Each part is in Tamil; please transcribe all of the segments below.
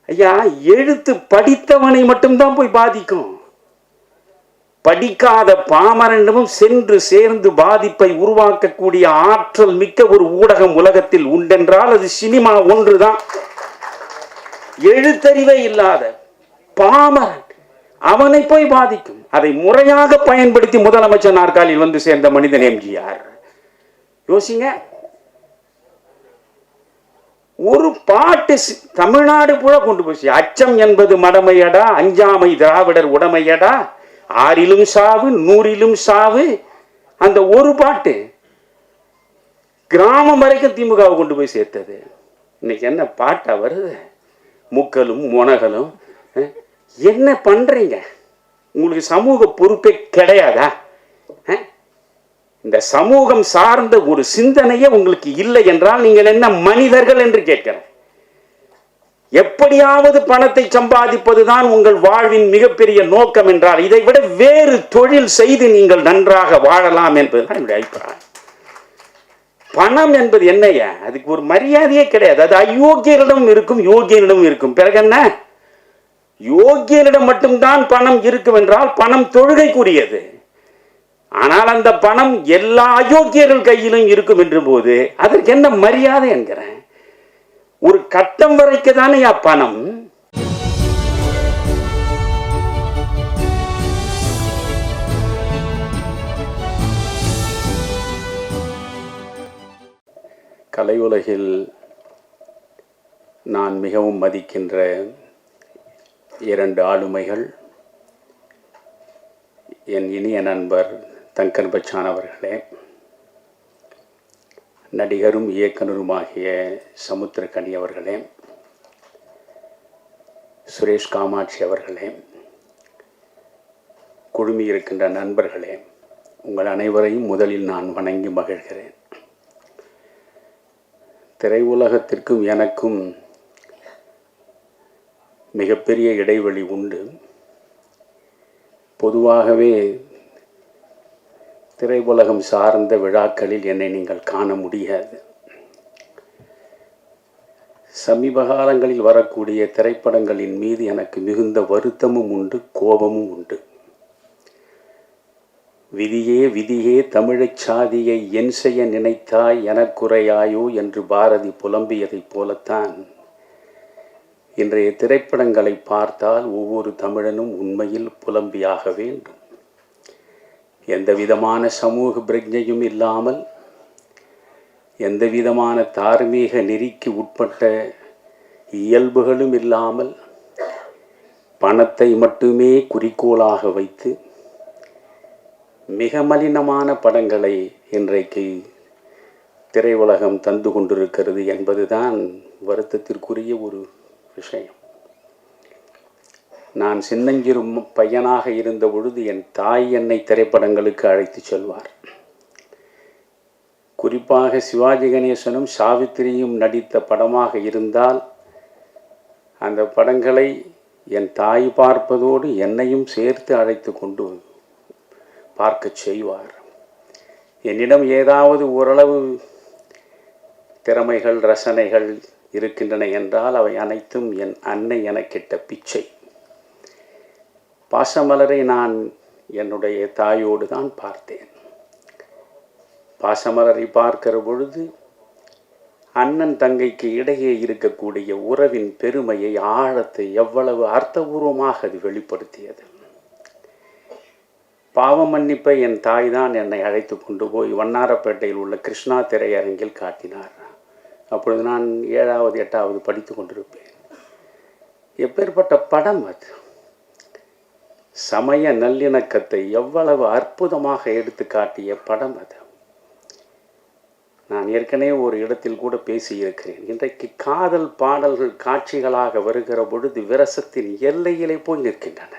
ஐயா, எழுத்து படித்தவனை மட்டும்தான் போய் பாதிக்கும். படிக்காத பாமரனிடமும் சென்று சேர்ந்து பாதிப்பை உருவாக்கக்கூடிய ஆற்றல் மிக்க ஒரு ஊடகம் உலகத்தில் உண்டென்றால் அது சினிமா ஒன்றுதான். எழுத்தறிவே இல்லாத பாமரன் அவனை போய் பாதிக்கும். அதை முறையாக பயன்படுத்தி முதலமைச்சர் நாற்காலில் வந்து சேர்ந்த மனிதன் எம்ஜிஆர். யோசிங்க, ஒரு பாட்டு தமிழ்நாடு புழ கொண்டு போச்சு. அச்சம் என்பது மடமையடா, அஞ்சாமை திராவிடர் உடமையடா, ஆறிலும் சாவு நூறிலும் சாவு. அந்த ஒரு பாட்டு கிராமம் வரைக்கும் திமுகவை கொண்டு போய் சேர்த்தது. இன்னைக்கு என்ன பாட்டா வருது? முக்கலும் முனகலும். என்ன பண்றீங்க? உங்களுக்கு சமூக பொறுப்பே கிடையாதா? இந்த சமூகம் சார்ந்த ஒரு சிந்தனையே உங்களுக்கு இல்லை என்றால் நீங்கள் என்ன மனிதர்கள் என்று கேட்கிறேன். எப்படியாவது பணத்தை சம்பாதிப்பதுதான் உங்கள் வாழ்வின் மிகப்பெரிய நோக்கம் என்றால் இதை விட வேறு தொழில் செய்து நீங்கள் நன்றாக வாழலாம் என்பதுதான் என்னுடைய அபிப்பிராயம். பணம் என்பது என்னையா? அதுக்கு ஒரு மரியாதையே கிடையாது. அது அயோக்கியரிடம் இருக்கும், யோகியனிடம் இருக்கும். பிறகு என்ன? யோகியனிடம் மட்டும்தான் பணம் இருக்கும் என்றால் பணம் தொழுகைக்குரியது. ஆனால் அந்த பணம் எல்லா அயோக்கியர்கள் கையிலும் இருக்கும் என்ற போது அதற்கு என்ன மரியாதை என்கிறேன்? ஒரு கட்டம் வரைக்கு தானே பணம். கலை உலகில் நான் மிகவும் மதிக்கின்ற 2 ஆளுமைகள் என் இனிய நண்பர் தங்கர் பச்சான் அவர்களே, நடிகரும் இயக்குனருமாகிய சமுத்திரக்கனி அவர்களே, சுரேஷ் காமாட்சி அவர்களே, குழுமி இருக்கின்ற நண்பர்களே, உங்கள் அனைவரையும் முதலில் நான் வணங்கி மகிழ்கிறேன். திரையுலகத்திற்கும் எனக்கும் மிகப்பெரிய இடைவெளி உண்டு. பொதுவாகவே திரையுலகம் சார்ந்த விழாக்களில் என்னை நீங்கள் காண முடியாது. சமீப காலங்களில் வரக்கூடிய திரைப்படங்களின் மீது எனக்கு மிகுந்த வருத்தமும் உண்டு, கோபமும் உண்டு. விதியே விதியே தமிழைச் சாதியை என் செய்ய நினைத்தாய் எனக்குறையாயோ என்று பாரதி புலம்பியதைப் போலத்தான் இன்றைய திரைப்படங்களை பார்த்தால் ஒவ்வொரு தமிழனும் உண்மையில் புலம்பியாக வேண்டும். எந்த விதமான சமூக பிரஜையும் இல்லாமல், எந்த விதமான தார்மீக நெறிக்கு உட்பட்ட இயல்புகளும் இல்லாமல், பணத்தை மட்டுமே குறிக்கோளாக வைத்து மிக மலினமான படங்களை இன்றைக்கு திரையுலகம் தந்து கொண்டிருக்கிறது என்பதுதான் வருத்தத்திற்குரிய ஒரு விஷயம். நான் சின்னஞ்சிறு பையனாக இருந்த பொழுது என் தாய் என்னை திரைப்படங்களுக்கு அழைத்து செல்வார். குறிப்பாக சிவாஜி கணேசனும் சாவித்திரியும் நடித்த படமாக இருந்தால் அந்த படங்களை என் தாய் பார்ப்பதோடு என்னையும் சேர்த்து அழைத்து கொண்டு பார்க்க செய்வார். என்னிடம் ஏதாவது ஓரளவு திறமைகள் ரசனைகள் இருக்கின்றன என்றால் அவை அனைத்தும் என் அன்னை எனக்கிட்ட பிச்சை. பாசமலரை நான் என்னுடைய தாயோடு தான் பார்த்தேன். பாசமலரை பார்க்கிற பொழுது அண்ணன் தங்கைக்கு இடையே இருக்கக்கூடிய உறவின் பெருமையை, ஆழத்தை எவ்வளவு அர்த்தபூர்வமாக அது வெளிப்படுத்தியது. பாவ மன்னிப்பை என் தாய் தான் என்னை அழைத்து கொண்டு போய் வண்ணாரப்பேட்டையில் உள்ள கிருஷ்ணா திரையரங்கில் காட்டினார். அப்பொழுது நான் 7வது 8வது படித்து கொண்டிருப்பேன். எப்பேற்பட்ட படம் அது! சமய நல்லிணக்கத்தை எவ்வளவு அற்புதமாக எடுத்து காட்டிய படம் அது. நான் ஏற்கனவே ஒரு இடத்தில் கூட பேசியிருக்கிறேன். இன்றைக்கு காதல் பாடல்கள் காட்சிகளாக வருகிற பொழுது விரசத்தின் எல்லையிலே போய் நிற்கின்றன.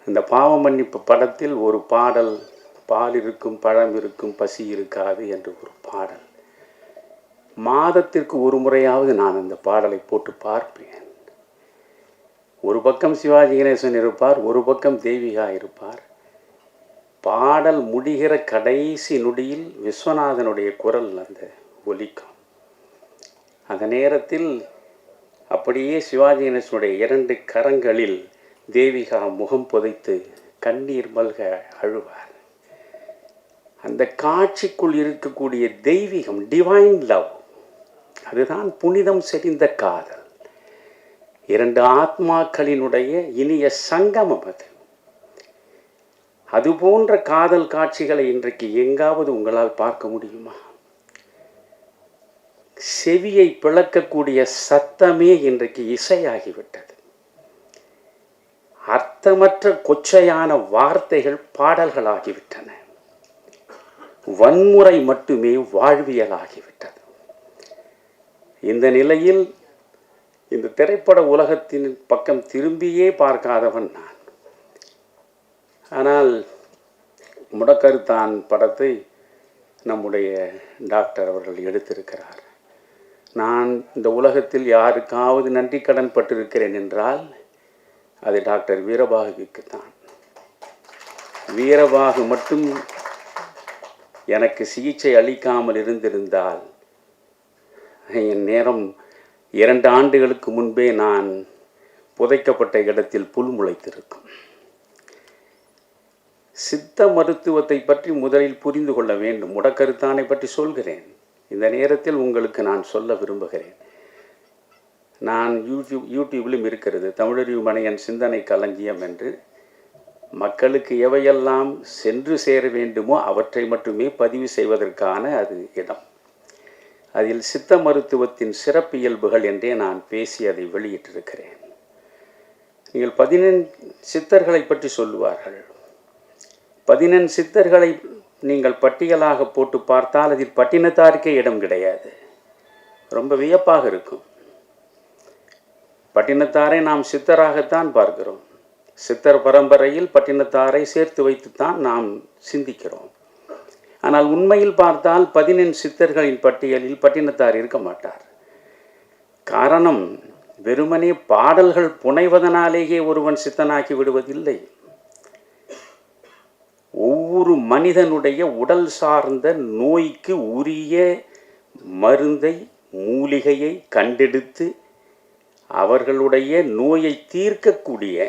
இந்த பாவ மன்னிப்பு படத்தில் ஒரு பாடல், பால் இருக்கும் பழம் இருக்கும் பசி இருக்காது என்று ஒரு பாடல். மாதத்திற்கு ஒரு முறையாவது நான் அந்த பாடலை போட்டு பார்ப்பேன். ஒரு பக்கம் சிவாஜி கணேசன் இருப்பார், ஒரு பக்கம் தேவிகா இருப்பார். பாடல் முடிகிற கடைசி நொடியில் விஸ்வநாதனுடைய குரல் அந்த ஒலிக்கும். அந்த நேரத்தில் அப்படியே சிவாஜி கணேசனுடைய 2 கரங்களில் தேவிகா முகம் புதைத்து கண்ணீர் மல்க அழுவார். அந்த காட்சிக்குள் இருக்கக்கூடிய தெய்வீகம், டிவைன் லவ், அதுதான் புனிதம் செறிந்த காதல். 2 ஆத்மாக்களினுடைய இனிய சங்கமம் அது. அதுபோன்ற காதல் காட்சிகளை இன்றைக்கு எங்காவது உங்களால் பார்க்க முடியுமா? செவியை பிளக்கக்கூடிய சத்தமே இன்றைக்கு இசையாகிவிட்டது. அர்த்தமற்ற கொச்சையான வார்த்தைகள் பாடல்களாகிவிட்டன. வன்முறை மட்டுமே வாழ்வியலாகிவிட்டது. இந்த நிலையில் இந்த திரைப்பட உலகத்தின் பக்கம் திரும்பியே பார்க்காதவன் நான். ஆனால் முடக்கருத்தான் படத்தை நம்முடைய டாக்டர் அவர்கள் எடுத்திருக்கிறார். நான் இந்த உலகத்தில் யாருக்காவது நன்றி கடன் பட்டிருக்கிறேன் என்றால் அது டாக்டர் வீரபாகுவுக்கு தான். வீரபாகு மட்டும் எனக்கு சிகிச்சை அளிக்காமல் இருந்திருந்தால் என் நேரம் 2 ஆண்டுகளுக்கு முன்பே நான் புதைக்கப்பட்ட இடத்தில் புல் முளைத்திருக்கும். சித்த மருத்துவத்தை பற்றி முதலில் புரிந்து கொள்ள வேண்டும். முடக்கருத்தானை பற்றி சொல்கிறேன். இந்த நேரத்தில் உங்களுக்கு நான் சொல்ல விரும்புகிறேன். நான் யூடியூபிலும் இருக்கிறது தமிழறிவு மணியன் சிந்தனை களஞ்சியம் என்று. மக்களுக்கு எவையெல்லாம் சென்று சேர வேண்டுமோ அவற்றை மட்டுமே பதிவு செய்வதற்கான அது இடம். அதில் சித்த மருத்துவத்தின் சிறப்பியல்புகள் என்றே நான் பேசி அதை வெளியிட்டிருக்கிறேன். நீங்கள் 14 சித்தர்களை பற்றி சொல்லுவார்கள். 14 சித்தர்களை நீங்கள் பட்டியலாக போட்டு பார்த்தால் அதில் பட்டினத்தாருக்கே இடம் கிடையாது. ரொம்ப வியப்பாக இருக்கும். பட்டினத்தாரை நாம் சித்தராகத்தான் பார்க்கிறோம். சித்தர் பரம்பரையில் பட்டினத்தாரை சேர்த்து வைத்துத்தான் நாம் சிந்திக்கிறோம். ஆனால் உண்மையில் பார்த்தால் 14 சித்தர்களின் பட்டியலில் பட்டினத்தார் இருக்க மாட்டார். காரணம், வெறுமனே பாடல்கள் புனைவதனாலேயே ஒருவன் சித்தனாக்கி விடுவதில்லை. ஒவ்வொரு மனிதனுடைய உடல் சார்ந்த நோய்க்கு உரிய மருந்தை, மூலிகையை கண்டெடுத்து அவர்களுடைய நோயை தீர்க்கக்கூடிய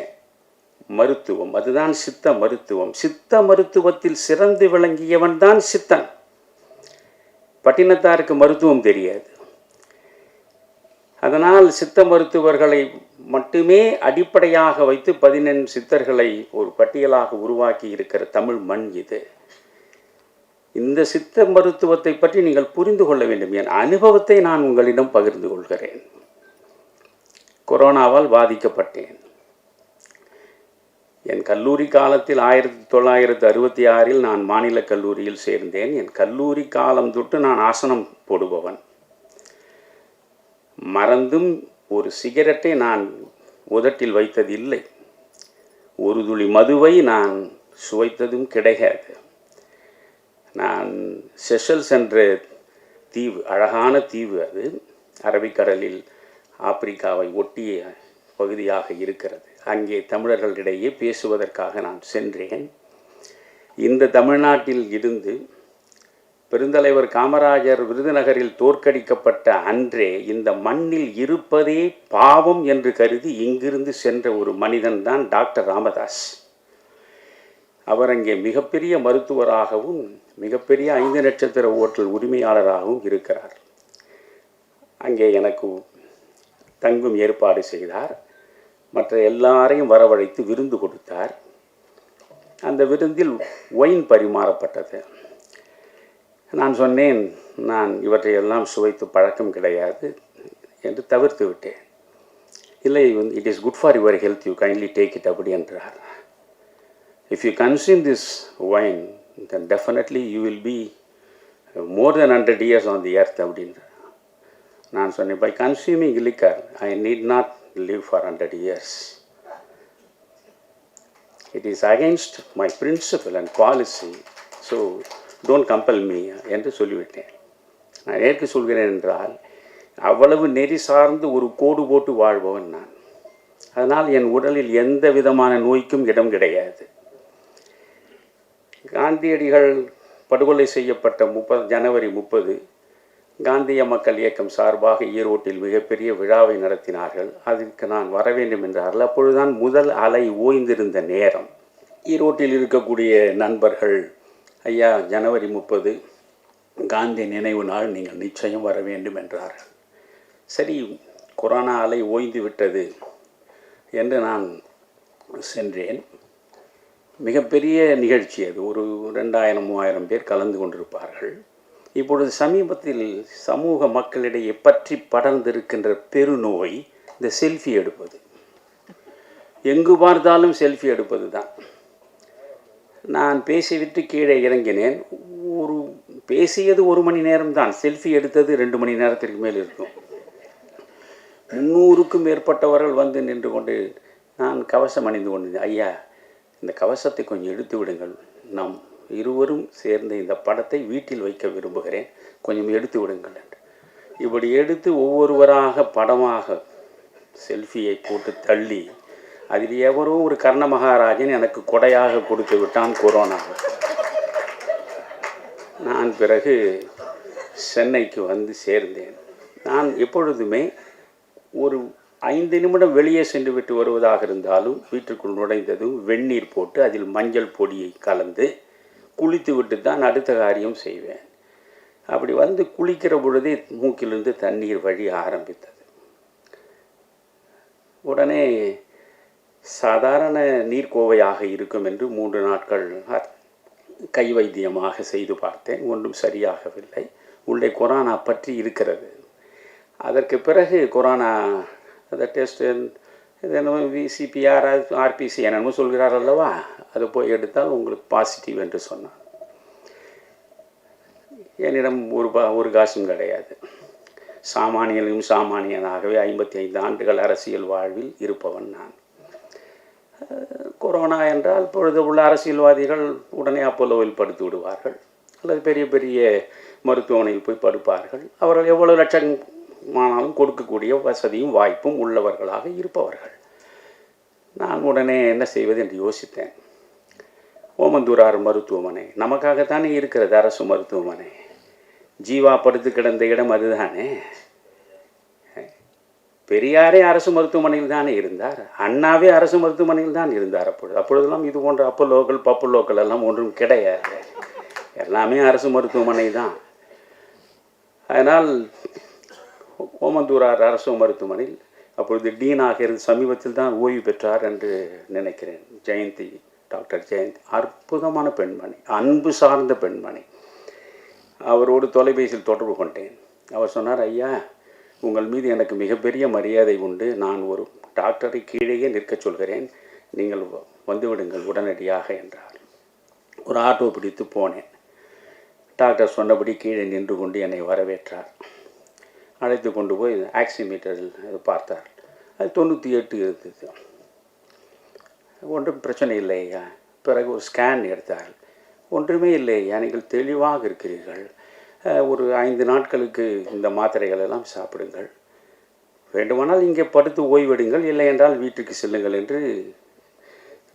மருத்துவம், அதுதான் சித்த மருத்துவம். சித்த மருத்துவத்தில் சிறந்து விளங்கியவன் தான் சித்தன். பட்டினத்தாருக்கு மருத்துவம் தெரியாது. அதனால் சித்த மருத்துவர்களை மட்டுமே அடிப்படையாக வைத்து 14 சித்தர்களை ஒரு பட்டியலாக உருவாக்கி இருக்கிற தமிழ் மண் இது. இந்த சித்த மருத்துவத்தை பற்றி நீங்கள் புரிந்து கொள்ள வேண்டும். என் அனுபவத்தை நான் உங்களிடம் பகிர்ந்து கொள்கிறேன். கொரோனாவால் பாதிக்கப்பட்டேன். என் கல்லூரி காலத்தில் 1966 நான் மாநில கல்லூரியில் சேர்ந்தேன். என் கல்லூரி காலம் தொட்டு நான் ஆசனம் போடுபவன். மறந்தும் ஒரு சிகரெட்டை நான் உதட்டில் வைத்ததில்லை. ஒரு துளி மதுவை நான் சுவைத்ததும் கிடையாது. நான் செஷல்ஸ் என்ற தீவு, அழகான தீவு அது, அரபிக்கடலில் ஆப்பிரிக்காவை ஒட்டிய பகுதியாக இருக்கிறது. அங்கே தமிழர்களிடையே பேசுவதற்காக நான் சென்றேன். இந்த தமிழ்நாட்டில் இருந்து பெருந்தலைவர் காமராஜர் விருதுநகரில் தோற்கடிக்கப்பட்ட அன்றே இந்த மண்ணில் இருப்பதே பாவம் என்று கருதி இங்கிருந்து சென்ற ஒரு மனிதன் தான் டாக்டர் ராமதாஸ். அவர் அங்கே மிகப்பெரிய மருத்துவராகவும் மிகப்பெரிய 5 நட்சத்திர ஓட்டல் உரிமையாளராகவும் இருக்கிறார். அங்கே எனக்கு தங்கும் ஏற்பாடு செய்தார். மற்ற எல்லாரையும் வரவழைத்து விருந்து கொடுத்தார். அந்த விருந்தில் ஒயின் பரிமாறப்பட்டது. நான் சொன்னேன், நான் இவற்றையெல்லாம் சுவைத்து பழக்கம் கிடையாது என்று தவிர்த்து விட்டேன். இல்லை, it is good for your health, you kindly take it அப்படி என்றார். If you consume this wine then definitely you will be more then 100 years on the earth அப்படின்ற. நான் சொன்னேன், by consuming liquor I need not live for 100 years. It is against my principle and policy, so don't compel me என்று சொல்லிவிட்டேன். நான் ஏற்கு சொல்கிறேன் என்றால், அவ்வளவு நெறி சார்ந்து ஒரு கோடு போட்டு வாழ்பவன் நான். அதனால் என் உடலில் எந்த விதமான நோய்க்கும் இடம் கிடையாது. காந்தியடிகள் படுகொலை செய்யப்பட்ட ஜனவரி 30 காந்திய மக்கள் இயக்கம் சார்பாக ஈரோட்டில் மிகப்பெரிய விழாவை நடத்தினார்கள். அதற்கு நான் வர வேண்டும் என்றார்கள். அப்பொழுதுதான் முதல் அலை ஓய்ந்திருந்த நேரம். ஈரோட்டில் இருக்கக்கூடிய நண்பர்கள், ஐயா ஜனவரி 30 காந்தி நினைவு நாள், நீங்கள் நிச்சயம் வர வேண்டும் என்றார்கள். சரி, கொரோனா அலை ஓய்ந்து விட்டது என்று நான் சென்றேன். மிகப்பெரிய நிகழ்ச்சி அது. ஒரு 2000-3000 பேர் கலந்து கொண்டிருப்பார்கள். இப்பொழுது சமீபத்தில் சமூக மக்களிடையே பற்றி படர்ந்திருக்கின்ற பெருநோய் இந்த செல்ஃபி எடுப்பது. எங்கு பார்த்தாலும் செல்ஃபி எடுப்பது தான். நான் பேசிவிட்டு கீழே இறங்கினேன். பேசியது 1 மணி நேரம் தான், செல்ஃபி எடுத்தது 2 மணி நேரத்திற்கு மேல் இருக்கும். 300க்கும் மேற்பட்டவர்கள் வந்து நின்று கொண்டு, நான் கவசம் அணிந்து கொண்டு, ஐயா இந்த கவசத்தை கொஞ்சம் எடுத்து விடுங்கள், நாம் இருவரும் சேர்ந்து இந்த படத்தை வீட்டில் வைக்க விரும்புகிறேன், கொஞ்சம் எடுத்து விடுங்கள் என்று. இப்படி எடுத்து ஒவ்வொருவராக படமாக செல்ஃபியை போட்டு தள்ளி, அதில் எவரோ ஒரு கர்ண மகாராஜன் எனக்கு கொடையாக கொடுத்து விட்டான் கொரோனா. நான் பிறகு சென்னைக்கு வந்து சேர்ந்தேன். நான் எப்பொழுதுமே ஒரு 5 நிமிடம் வெளியே சென்று விட்டு வருவதாக இருந்தாலும் வீட்டுக்குள் நுழைந்ததும் வெந்நீர் போட்டு அதில் மஞ்சள் பொடியை கலந்து குளித்து விட்டு தான் அடுத்த காரியம் செய்வேன். அப்படி வந்து குளிக்கிற பொழுதே மூக்கிலிருந்து தண்ணீர் வழிய ஆரம்பித்தது. உடனே சாதாரண நீர்க்கோவையாக இருக்கும் என்று 3 நாட்கள் கை வைத்தியமாக செய்து பார்த்தேன். ஒன்றும் சரியாகவில்லை. உள்ளே கொரோனா பற்றி இருக்கிறது. அதற்கு பிறகு கொரோனா அந்த டெஸ்ட் இது என்னமோ விசிபிஆர் ஆர்பிசி என்னமோ சொல்கிறார் அல்லவா, அது போய் எடுத்தால் உங்களுக்கு பாசிட்டிவ் என்று சொன்னான். என்னிடம் ஒரு காசும் கிடையாது. சாமானியனாகவே 55 ஆண்டுகள் அரசியல் வாழ்வில் இருப்பவன் நான். கொரோனா என்றால் இப்பொழுது உள்ள அரசியல்வாதிகள் உடனே அப்போலோவில் படுத்து விடுவார்கள், அல்லது பெரிய பெரிய மருத்துவமனையில் போய் படுப்பார்கள். அவர்கள் எவ்வளவு லட்சமானாலும் கொடுக்கக்கூடிய வசதியும் வாய்ப்பும் உள்ளவர்களாக இருப்பவர்கள். நான் உடனே என்ன செய்வது என்று யோசித்தேன். ஓமந்தூரார் மருத்துவமனை நமக்காகத்தானே இருக்கிறது, அரசு மருத்துவமனை. ஜீவா படுத்து கிடந்த இடம் அதுதானே. பெரியாரே அரசு மருத்துவமனையில் தானே இருந்தார், அண்ணாவே அரசு மருத்துவமனையில் தான் இருந்தார். அப்பொழுதெல்லாம் இது போன்ற அப்போலோக்கள் பப்புலோக்கள் எல்லாம் ஒன்றும் கிடையாது, எல்லாமே அரசு மருத்துவமனை தான். அதனால் ஓமந்தூரார் அரசு மருத்துவமனையில் அப்பொழுது டீனாக இருந்து சமீபத்தில் தான் ஓய்வு பெற்றார் என்று நினைக்கிறேன், ஜெயந்தி, டாக்டர் ஜெயந்தி. அற்புதமான பெண்மணி, அன்பு சார்ந்த பெண்மணி. அவரோடு தொலைபேசியில் தொடர்பு கொண்டேன். அவர் சொன்னார், ஐயா உங்கள் மீது எனக்கு மிகப்பெரிய மரியாதை உண்டு, நான் ஒரு டாக்டரை கீழேயே நிற்க சொல்கிறேன், நீங்கள் வந்துவிடுங்கள் உடனடியாக என்றார். ஒரு ஆட்டோ பிடித்து போனேன். டாக்டர் சொன்னபடி கீழே நின்று கொண்டு என்னை வரவேற்றார். அழைத்து கொண்டு போய் ஆக்சிமீட்டரில் பார்த்தார். அது 98 இருந்தது. ஒன்றும் பிரச்சனை இல்லை ஐயா. பிறகு ஒரு ஸ்கேன் எடுத்தார். ஒன்றுமே இல்லை ஐயா, நீங்கள் தெளிவாக இருக்கிறீர்கள், ஒரு 5 நாட்களுக்கு இந்த மாத்திரைகள் எல்லாம் சாப்பிடுங்கள், வேண்டுமானால் இங்கே படுத்து ஓய்வெடுங்கள், இல்லை என்றால் வீட்டுக்கு செல்லுங்கள் என்று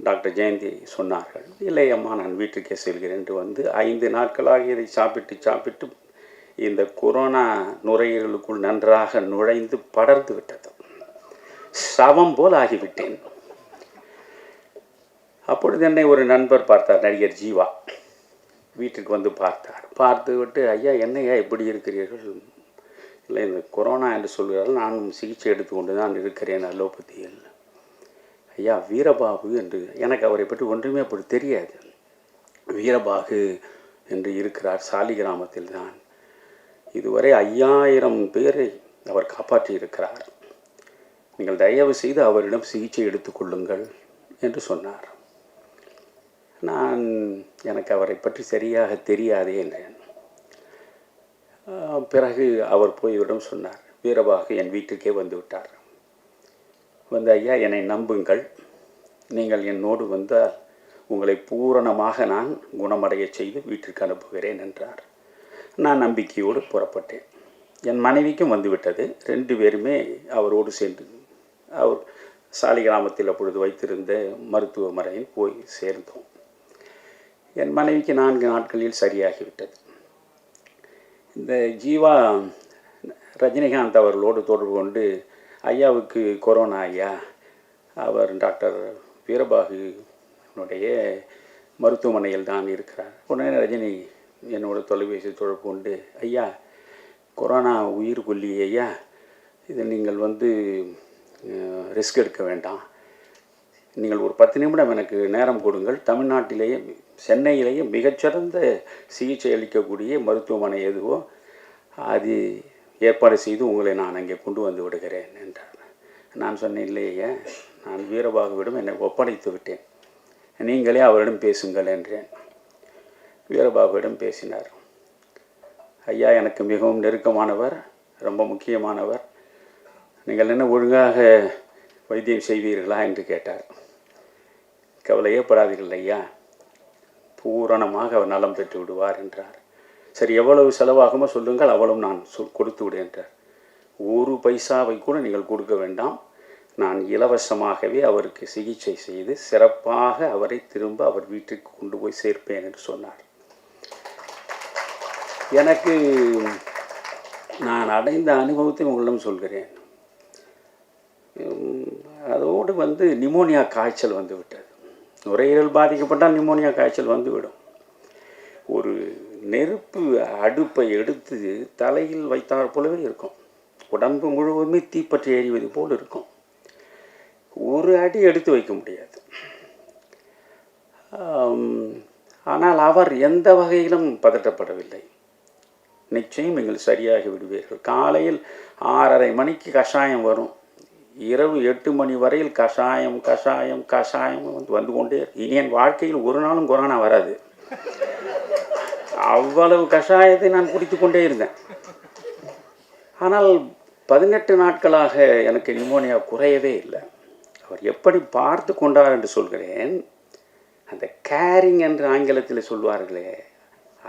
டாக்டர் ஜெயந்தி சொன்னார்கள். இல்லை அம்மா நான் வீட்டுக்கே செல்கிறேன் என்று வந்து 5 நாட்களாக இதை சாப்பிட்டு இந்த கொரோனா நுரையீரலுக்குள் நன்றாக நுழைந்து படர்ந்து விட்டது. சவம் போல் ஆகிவிட்டேன். அப்பொழுது என்னை ஒரு நண்பர் பார்த்தார், நடிகர் ஜீவா. வீட்டுக்கு வந்து பார்த்து விட்டு, ஐயா என்னையா இப்படி இருக்கிறீர்கள்? இல்லை இந்த கொரோனா என்று சொல்கிறார்கள், நானும் சிகிச்சை எடுத்துக்கொண்டு தான் இருக்கிறேன் அலோபதியில். ஐயா வீரபாகு என்று, எனக்கு அவரை பற்றி ஒன்றுமே அப்படி தெரியாது. வீரபாகு என்று இருக்கிறார், சாலிகிராமத்தில் தான். இதுவரை 5000 பேரை அவர் காப்பாற்றி இருக்கிறார். நீங்கள் தயவு செய்து அவரிடம் சிகிச்சை எடுத்துக்கொள்ளுங்கள் என்று சொன்னார். எனக்கு அவரை பற்றி சரியாக தெரியாதே என்றேன். பிறகு அவர் போய் இவரிடம் சொன்னார், வீரபாகு என் வீட்டுக்கே வந்து விட்டார். வந்து, ஐயா என்னை நம்புங்கள், நீங்கள் என்னோடு வந்தால் உங்களை பூரணமாக நான் குணமடைய செய்து வீட்டிற்கு அனுப்புகிறேன் என்றார். நான் நம்பிக்கையோடு புறப்பட்டேன். என் மனைவிக்கும் வந்துவிட்டது. 2 பேருமே அவரோடு சென்று அவர் சாலிகிராமத்தில் அப்பொழுது வைத்திருந்த மருத்துவமனையில் போய் சேர்ந்தோம். என் மனைவிக்கு 4 நாட்களில் சரியாகிவிட்டது. இந்த ஜீவா ரஜினிகாந்த் அவர்களோடு தொடர்பு கொண்டு, ஐயாவுக்கு கொரோனா ஐயா, அவர் டாக்டர் வீரபாகுனுடைய மருத்துவமனையில் தான் இருக்கிறார். உடனே ரஜினி என்னோட தொலைபேசி தொடர்பு கொண்டு, ஐயா கொரோனா உயிர் கொல்லி ஐயா, இது நீங்கள் ரிஸ்க் எடுக்க வேண்டாம், நீங்கள் ஒரு 10 நிமிடம் எனக்கு நேரம் கொடுங்கள், தமிழ்நாட்டிலேயே சென்னையிலேயே மிகச்சிறந்த சிகிச்சை அளிக்கக்கூடிய மருத்துவமனை எதுவோ அது ஏற்பாடு செய்து உங்களை நான் அங்கே கொண்டு வந்து விடுகிறேன் என்றார். நான் சொன்னேன், இல்லையே, நான் வீரபாகுவிடம் என்னை ஒப்படைத்து விட்டேன், நீங்களே அவரிடம் பேசுங்கள் என்றேன். வீரபாகுவிடம் பேசினார். ஐயா எனக்கு மிகவும் நெருக்கமானவர், ரொம்ப முக்கியமானவர், நீங்கள் என்ன ஒழுங்காக வைத்தியம் செய்வீர்களா என்று கேட்டார். கவலையே படாதீர்கள் ஐயா, பூரணமாக அவர் நலம் பெற்று விடுவார் என்றார். சரி, எவ்வளவு செலவாகுமோ சொல்லுங்கள், அவ்வளவு நான் கொடுத்து விடு என்றார். 1 பைசாவை கூட நீங்கள் கொடுக்க வேண்டாம், நான் இலவசமாகவே அவருக்கு சிகிச்சை செய்து சிறப்பாக அவரை திரும்ப அவர் வீட்டுக்கு கொண்டு போய் சேர்ப்பேன் என்று சொன்னார். எனக்கு நான் அடைந்த அனுபவத்தை உங்களிடம் சொல்கிறேன். அதோடு நிமோனியா காய்ச்சல் வந்து விட்டது. நுரையீரல் பாதிக்கப்பட்டால் நிமோனியா காய்ச்சல் வந்துவிடும். ஒரு நெருப்பு அடுப்பை எடுத்து தலையில் வைத்தாற் போலவே இருக்கும், உடம்பு முழுவதுமே தீப்பற்றி எறிவது போல் இருக்கும், ஒரு அடி எடுத்து வைக்க முடியாது. ஆனால் அவர் எந்த வகையிலும் பதட்டப்படவில்லை. நிச்சயம் நீங்கள் சரியாகி விடுவீர்கள். காலையில் 6:30 மணிக்கு கஷாயம் வரும், இரவு 8 மணி வரையில் கஷாயம் கஷாயம் கஷாயம் வந்து கொண்டே. இனி என் வாழ்க்கையில் ஒரு நாளும் கொரோனா வராது, அவ்வளவு கஷாயத்தை நான் குடித்து கொண்டே இருந்தேன். ஆனால் 18 நாட்களாக எனக்கு நிமோனியா குறையவே இல்லை. அவர் எப்படி பார்த்து கொண்டார் என்று சொல்கிறேன். அந்த கேரிங் என்று ஆங்கிலத்தில் சொல்வார்களே,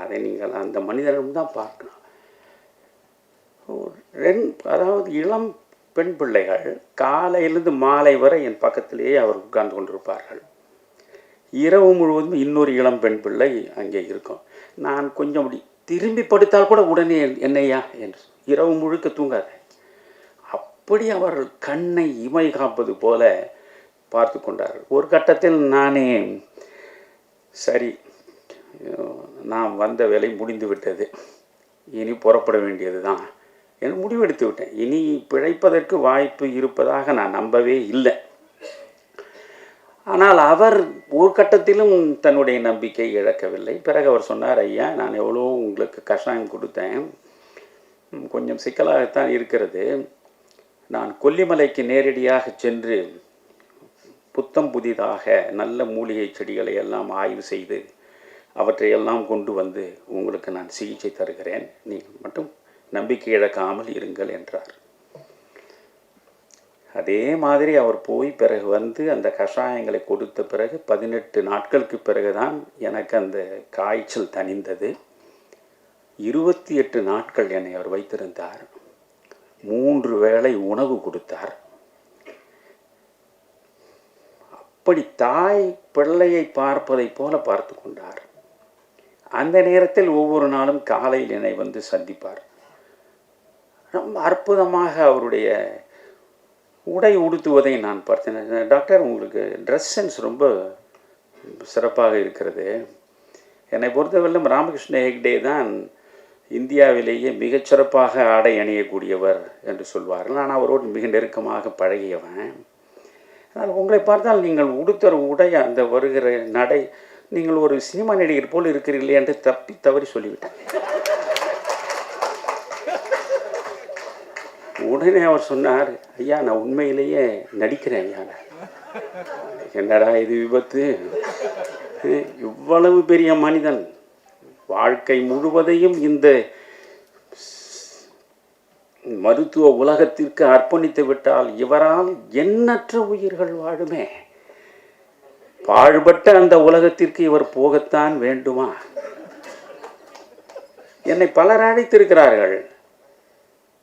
அதை நீங்கள் அந்த மனிதனிடம் தான் பார்க்கணும். அதாவது இளம் பெண் பிள்ளைகள் காலையிலிருந்து மாலை வரை என் பக்கத்திலேயே அவர் உட்கார்ந்து கொண்டிருப்பார்கள். இரவு முழுவதும் இன்னொரு இளம் பெண் பிள்ளை அங்கே இருக்கும். நான் கொஞ்சம் அப்படி திரும்பி படுத்தால் கூட உடனே என்னையா என்று, இரவு முழுக்க தூங்காத, அப்படி அவர்கள் கண்ணை இமை காப்பது போல பார்த்து கொண்டார்கள். ஒரு கட்டத்தில் நானே, சரி நாம் வந்த வேலை முடிந்து விட்டது, இனி புறப்பட வேண்டியது தான் என்று முடிவெடுத்து விட்டேன். இனி பிழைப்பதற்கு வாய்ப்பு இருப்பதாக நான் நம்பவே இல்லை. ஆனால் அவர் ஒரு கட்டத்திலும் தன்னுடைய நம்பிக்கை இழக்கவில்லை. பிறகு அவர் சொன்னார், ஐயா நான் எவ்வளோ உங்களுக்கு கஷாயம் கொடுத்தேன், கொஞ்சம் சிக்கலாகத்தான் இருக்கிறது, நான் கொல்லிமலைக்கு நேரடியாக சென்று புத்தம் புதிதாக நல்ல மூலிகை செடிகளை எல்லாம் ஆய்வு செய்து அவற்றையெல்லாம் கொண்டு வந்து உங்களுக்கு நான் சிகிச்சை தருகிறேன், நீங்கள் மட்டும் நம்பிக்கை இழக்காமல் இருங்கள் என்றார். அதே மாதிரி அவர் போய் பிறகு அந்த கஷாயங்களை கொடுத்த பிறகு 18 நாட்களுக்கு பிறகுதான் எனக்கு அந்த காய்ச்சல் தணிந்தது. 28 நாட்கள் என்னை அவர் வைத்திருந்தார். 3 வேளை உணவு கொடுத்தார். அப்படி தாய் பிள்ளையை பார்ப்பதை போல பார்த்து கொண்டார். அந்த நேரத்தில் ஒவ்வொரு நாளும் காலையில் என்னை சந்திப்பார். ரொம்ப அற்புதமாக அவருடைய உடை உடுத்துவதை நான் பார்த்தேன். டாக்டர் உங்களுக்கு ட்ரெஸ் சென்ஸ் ரொம்ப சிறப்பாக இருக்கிறது. என்னை பொறுத்தவரையிலும் ராமகிருஷ்ண ஹெக்டே தான் இந்தியாவிலேயே மிகச்சிறப்பாக ஆடை அணியக்கூடியவர் என்று சொல்வார்கள். நான் அவரோடு மிக நெருக்கமாக பழகியவன். ஆனால் உங்களை பார்த்தால் நீங்கள் உடுத்துற உடை, அந்த வருகிற நடை, நீங்கள் ஒரு சினிமா நடிகர் போல் இருக்கிறீர்களே என்று தவறி சொல்லிவிட்டேன். உடனே அவர் சொன்னார், ஐயா நான் உண்மையிலேயே நடிக்கிறேன் ஐயா. என்னடா இது விபத்து, இவ்வளவு பெரிய மனிதன் வாழ்க்கை முழுவதையும் இந்த மருத்துவ உலகத்திற்கு அர்ப்பணித்து விட்டால் இவரால் எண்ணற்ற உயிர்கள் வாழுமே, பாழ்பட்ட அந்த உலகத்திற்கு இவர் போகத்தான் வேண்டுமா? என்னை பலர் அழைத்திருக்கிறார்கள்.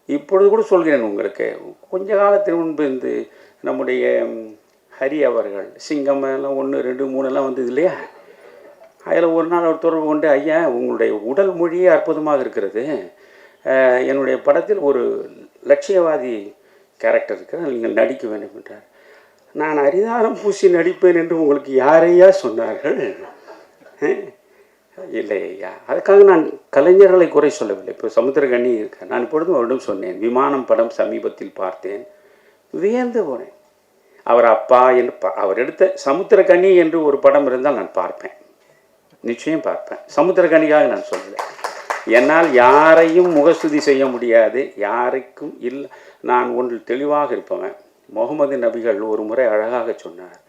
இப்பொழுது கூட சொல்கிறேன் உங்களுக்கு, கொஞ்ச காலத்திற்கு முன்பு நம்முடைய ஹரி அவர்கள் சிங்கம் எல்லாம் 1, 2, 3 வந்தது இல்லையா, அதில் ஒரு நாள் அவர் தொடர்பு கொண்டு, ஐயா உங்களுடைய உடல் மொழியே அற்புதமாக இருக்கிறது, என்னுடைய படத்தில் ஒரு லட்சியவாதி கேரக்டர் இருக்கிற நீங்கள் நடிக்க வேண்டும் என்றார். நான் அரிதாரம் பூசி நடிப்பேன் என்று உங்களுக்கு யாரையா சொன்னார்கள்? இல்லை ஐயா, அதுக்காக நான் கலைஞர்களை குறை சொல்லவில்லை. இப்போ சமுத்திரக்கண்ணி இருக்க, நான் இப்பொழுதும் அவரிடம் சொன்னேன், விமானம் படம் சமீபத்தில் பார்த்தேன், வியந்து போனேன். அவர் அப்பா என்று அவர் எடுத்த சமுத்திரக்கண்ணி என்று ஒரு படம் இருந்தால் நான் பார்ப்பேன், நிச்சயம் பார்ப்பேன். சமுத்திரக்கண்ணிக்காக நான் சொல்லலை. என்னால் யாரையும் முகஸ்துதி செய்ய முடியாது, யாருக்கும் இல்லை. நான் ஒன்றில் தெளிவாக இருப்பவன். முகமது நபிகள் ஒரு முறை அழகாக சொன்னார்,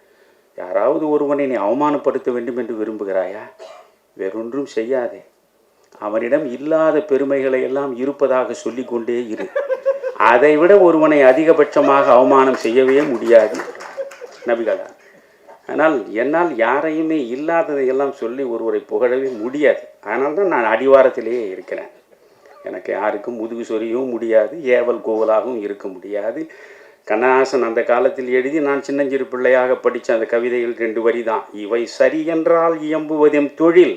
யாராவது ஒருவனை நீ அவமானப்படுத்த வேண்டும் என்று விரும்புகிறாயா, வேறொன்றும் செய்யாதே, அவனிடம் இல்லாத பெருமைகளை எல்லாம் இருப்பதாக சொல்லி கொண்டே இரு, அதைவிட ஒருவனை அதிகபட்சமாக அவமானம் செய்யவே முடியாது நபிகளா. ஆனால் என்னால் யாரையுமே இல்லாததையெல்லாம் சொல்லி ஒருவரை புகழவே முடியாது. அதனால தான் நான் அடிவாரத்திலேயே இருக்கிறேன். எனக்கு யாருக்கும் முதுகு சொரியவும் முடியாது, ஏவல் கோவலாகவும் இருக்க முடியாது. கண்ணதாசன் அந்த காலத்தில் எழுதி நான் சின்னஞ்சிறு பிள்ளையாக படித்த அந்த கவிதைகள் 2 வரி தான். இவை சரி என்றால் இயம்புவதும் தொழில்,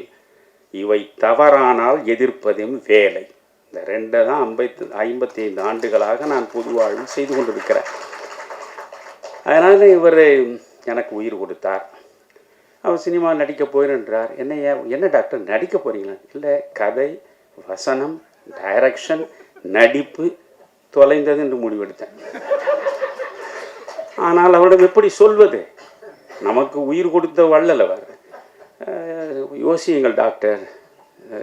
இவை தவறானால் எதிர்ப்பதும் வேலை. இந்த 2 தான் 55 ஆண்டுகளாக நான் பொது வாழ்வில் செய்து கொண்டிருக்கிறேன். அதனால் இவர் எனக்கு உயிர் கொடுத்தார். அவர் சினிமா நடிக்க போயின்றார். என்ன டாக்டர் நடிக்க போகிறீங்களா? இல்லை, கதை, வசனம், டைரக்ஷன், நடிப்பு தொலைந்தது என்று முடிவெடுத்தேன். ஆனால் அவரிடம் எப்படி சொல்வது? நமக்கு உயிர் கொடுத்த வள்ளல் அவர். யோசியுங்கள் டாக்டர்,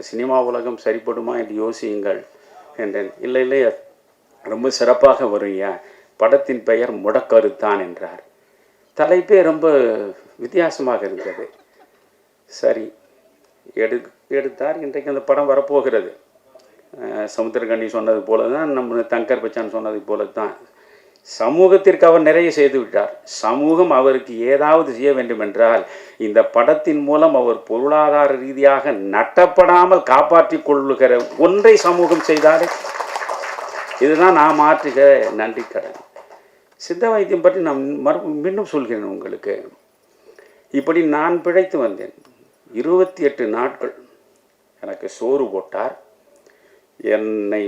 சினிமா உலகம் சரிப்படுமா என்று யோசியுங்கள் என்றேன். இல்லை இல்லை, ரொம்ப சிறப்பாக வருங்க, படத்தின் பெயர் முடக்கருத்தான் என்றார். தலைப்பே ரொம்ப வித்தியாசமாக இருந்தது. சரி, எடுத்தார். இன்றைக்கு அந்த படம் வரப்போகிறது. சமுத்திரக்கண்ணி சொன்னது போல தான், நம்ம தங்கர் பச்சான் சொன்னது போல தான், சமூகத்திற்கு அவர் நிறைய செய்து விட்டார். சமூகம் அவருக்கு ஏதாவது செய்ய வேண்டும் என்றால் இந்த படத்தின் மூலம் அவர் பொருளாதார ரீதியாக நட்டப்படாமல் காப்பாற்றிக் கொள்ளுகிற ஒன்றை சமூகம் செய்தாலே இதுதான் நான் மாற்றுகிற நன்றி கடன். சித்த வைத்தியம் பற்றி நான் மீண்டும் சொல்கிறேன் உங்களுக்கு. இப்படி நான் பிழைத்து வந்தேன். 28 நாட்கள் எனக்கு சோறு போட்டார். என்னை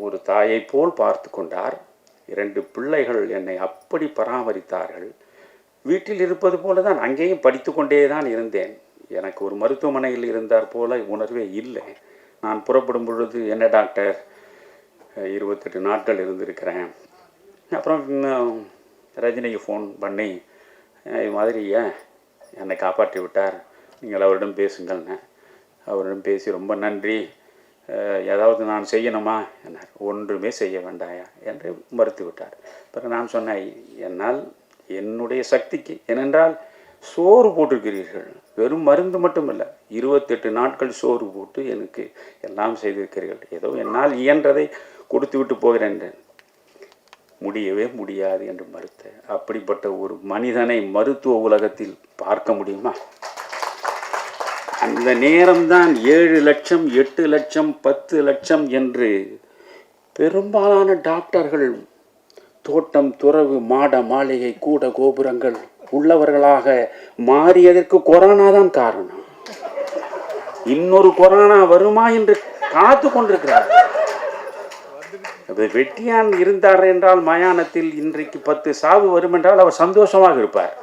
ஒரு தாயை போல் பார்த்து கொண்டார். 2 பிள்ளைகள் என்னை அப்படி பராமரித்தார்கள். வீட்டில் இருப்பது போல தான் அங்கேயும் படித்து கொண்டே தான் இருந்தேன். எனக்கு ஒரு மருத்துவமனையில் இருந்தார் போல உணர்வே இல்லை. நான் புறப்படும் பொழுது, என்ன டாக்டர் 28 நாட்கள் இருந்திருக்கிறேன். அப்புறம் ரஜினிக்கு ஃபோன் பண்ணி, இது மாதிரி என்னை காப்பாற்றி விட்டார், நீங்கள் அவரிடம் பேசுங்கள்னு. அவரிடம் பேசி ரொம்ப நன்றி, ஏதாவது நான் செய்யணுமா என்னார். ஒன்றுமே செய்ய வேண்டாயா என்று மறுத்து விட்டார். பிறகு நான் சொன்னேன், என்னால் என்னுடைய சக்திக்கு, ஏனென்றால் சோறு போட்டிருக்கிறீர்கள், வெறும் மருந்து மட்டும் இல்லை, 28 நாட்கள் சோறு போட்டு எனக்கு எல்லாம் செய்திருக்கிறீர்கள், ஏதோ என்னால் இயன்றதை கொடுத்து விட்டு போகிறேன் என்றேன். முடியவே முடியாது என்று மறுத்த. அப்படிப்பட்ட ஒரு மனிதனை மருத்துவ உலகத்தில் பார்க்க முடியுமா? அந்த நேரம்தான் 7 லட்சம் 8 லட்சம் 10 லட்சம் என்று பெரும்பாலான டாக்டர்கள் தோட்டம் துறவு மாட மாளிகை கூட கோபுரங்கள் உள்ளவர்களாக மாறியதற்கு கொரோனா தான் காரணம். இன்னொரு கொரோனா வருமா என்று காத்து கொண்டிருக்கிறார். வெட்டியான் இருந்தார் என்றால் மயானத்தில் இன்றைக்கு 10 சாவு வரும் என்றால் அவர் சந்தோஷமாக இருப்பார்.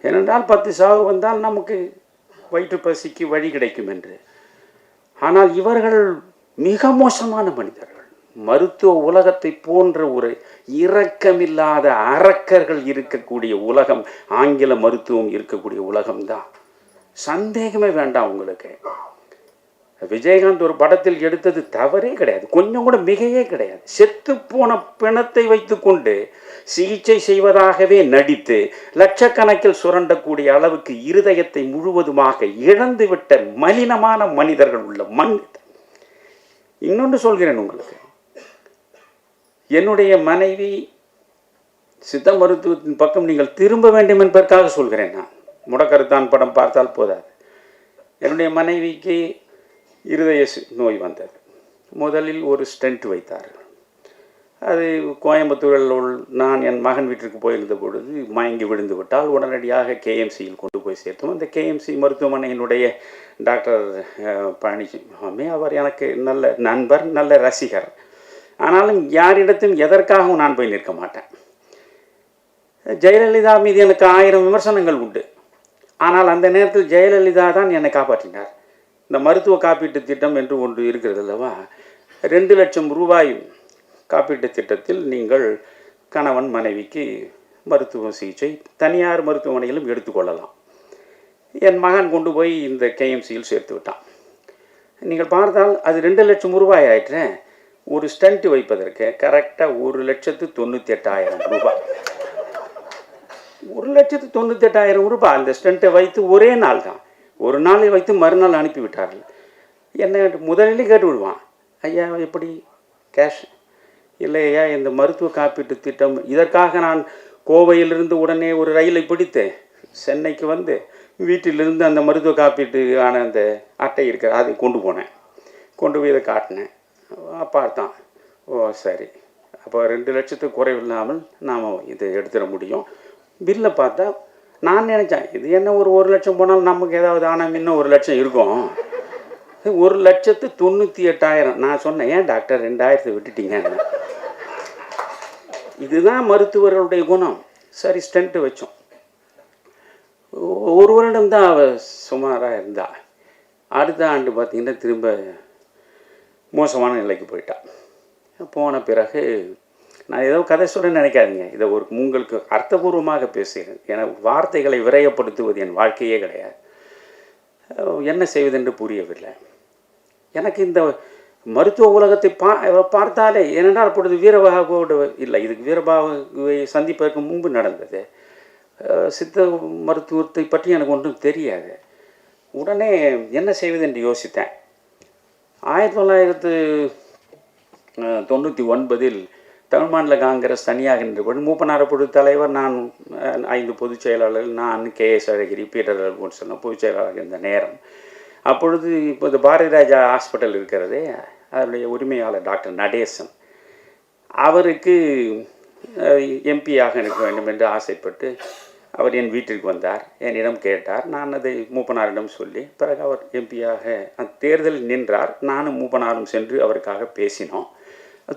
ஏனென்றால் 10 சாவு வந்தால் நமக்கு வயிற்று பசிக்கு வழி கிடைக்கும் என்று. ஆனால் இவர்கள் மிக மோசமான மனிதர்கள். மருத்துவ உலகத்தை போன்ற ஒரு இரக்கமில்லாத அரக்கர்கள் இருக்கக்கூடிய உலகம் ஆங்கில மருத்துவம் இருக்கக்கூடிய உலகம்தான். சந்தேகமே வேண்டாம் உங்களுக்கு. விஜயகாந்த் ஒரு படத்தில் எடுத்தது தவறே கிடையாது, கொஞ்சம் கூட மிகையே கிடையாது. செத்து போன பிணத்தை வைத்து கொண்டு சிகிச்சை செய்வதாகவே நடித்து லட்சக்கணக்கில் சுரண்டக்கூடிய அளவுக்கு இருதயத்தை முழுவதுமாக இழந்துவிட்ட மலினமான மனிதர்கள் உள்ள மண். இன்னொன்று சொல்கிறேன் உங்களுக்கு, என்னுடைய மனைவி சித்த மருத்துவத்தின் பக்கம் நீங்கள் திரும்ப வேண்டும் என்பதற்காக சொல்கிறேன். நான் முடக்கருத்தான் படம் பார்த்தால் போதாது. என்னுடைய மனைவிக்கு இருதய நோய் வந்தது. முதலில் ஒரு ஸ்டென்ட் வைத்தார்கள். அது கோயம்புத்தூரில் நான் என் மகன் வீட்டிற்கு போயிருந்த பொழுது மயங்கி விழுந்து விட்டால் உடனடியாக கேஎம்சியில் கொண்டு போய் சேர்த்தோம். அந்த கேஎம்சி மருத்துவமனையினுடைய டாக்டர் பழனிசாமி அவர் எனக்கு நல்ல நண்பர், நல்ல ரசிகர். ஆனாலும் யாரிடத்தும் எதற்காகவும் நான் போய் நிற்க மாட்டேன். ஜெயலலிதா மீது எனக்கு 1000 விமர்சனங்கள் உண்டு. ஆனால் அந்த நேரத்தில் ஜெயலலிதா தான் என்னை காப்பாற்றினார். இந்த மருத்துவ காப்பீட்டு திட்டம் என்று ஒன்று இருக்கிறது அல்லவா, 2 லட்சம் ரூபாய் காப்பீட்டு திட்டத்தில் நீங்கள் கணவன் மனைவிக்கு மருத்துவ சிகிச்சை தனியார் மருத்துவமனையிலும் எடுத்துக்கொள்ளலாம். என் மகன் கொண்டு போய் இந்த கேஎம்சியில் சேர்த்து விட்டான். நீங்கள் பார்த்தால் அது 2 லட்சம் ரூபாய் ஆயிற்று. ஒரு ஸ்டண்ட் வைப்பதற்கு கரெக்டாக 1,98,000 ரூபாய். 1,98,000 ரூபாய் அந்த ஸ்டண்ட்டை வைத்து ஒரே நாள் தான், ஒரு நாளில் வைத்து மறுநாள் அனுப்பிவிட்டார்கள். என்ன முதலில் கேட்டு விடுவான், ஐயா எப்படி கேஷ் இல்லையா, இந்த மருத்துவ காப்பீட்டு திட்டம் இதற்காக நான் கோவையிலிருந்து உடனே ஒரு ரயிலை பிடித்து சென்னைக்கு வந்து வீட்டிலிருந்து அந்த மருத்துவ காப்பீட்டுக்கான அந்த அட்டை இருக்கிற அதை கொண்டு போனேன். கொண்டு போய் இதை காட்டினேன். பார்த்தான், ஓ சரி, அப்போ 2 லட்சத்துக்கு குறைவில்லாமல் நாம் இதை எடுத்துட முடியும். பில்லை பார்த்தா நான் நினச்சேன் இது என்ன ஒரு 1 லட்சம் போனாலும் நமக்கு ஏதாவது ஆனால் இன்னும் 1 லட்சம் இருக்கும். 1,98,000. நான் சொன்னேன், ஏன் டாக்டர் 2,000 விட்டுட்டீங்க? இதுதான் மருத்துவர்களுடைய குணம். சரி ஸ்டென்ட்டு வச்சோம். 1 வருடம் தான் அவள் சுமாராக இருந்தா. அடுத்த ஆண்டு பார்த்திங்கன்னா திரும்ப மோசமான நிலைக்கு போயிட்டாள். போன பிறகு நான் ஏதோ கதை சொல்ல நினைக்காதீங்க, இதை ஒரு உங்களுக்கு அர்த்தபூர்வமாக பேசுகிறேன். என வார்த்தைகளை விரயப்படுத்துவது என் வாழ்க்கையே கிடையாது. என்ன செய்வதென்று புரியவில்லை எனக்கு. இந்த மருத்துவ உலகத்தை பார்த்தாலே, ஏனென்றால் அப்பொழுது வீரபாகுவோடு இல்லை, இதுக்கு வீரபாகுவை சந்திப்பதற்கு முன்பு நடந்தது. சித்த மருத்துவத்தை பற்றி எனக்கு ஒன்றும் தெரியாது. உடனே என்ன செய்வது என்று யோசித்தேன். 1999 தமிழ் மாநில காங்கிரஸ் தனியாக நின்றபோது மூப்பனார் பொது தலைவர், நான் 5 பொதுச் செயலாளர்கள், நான் KS அழகிரி, பீட்டர் அல்போன்ஸ் பொதுச் செயலாளர் இருந்த நேரம். அப்பொழுது இப்போது பாரதி ராஜா ஹாஸ்பிட்டல் இருக்கிறதே, அதனுடைய உரிமையாளர் டாக்டர் நடேசன், அவருக்கு எம்பியாக இருக்க வேண்டும் என்று ஆசைப்பட்டு அவர் என் வீட்டிற்கு வந்தார். என்னிடம் கேட்டார். நான் அதை மூப்பனாரிடம் சொல்லி பிறகு அவர் எம்பியாக தேர்தலில் நின்றார். நானும் மூப்பனாரும் சென்று அவருக்காக பேசினோம்.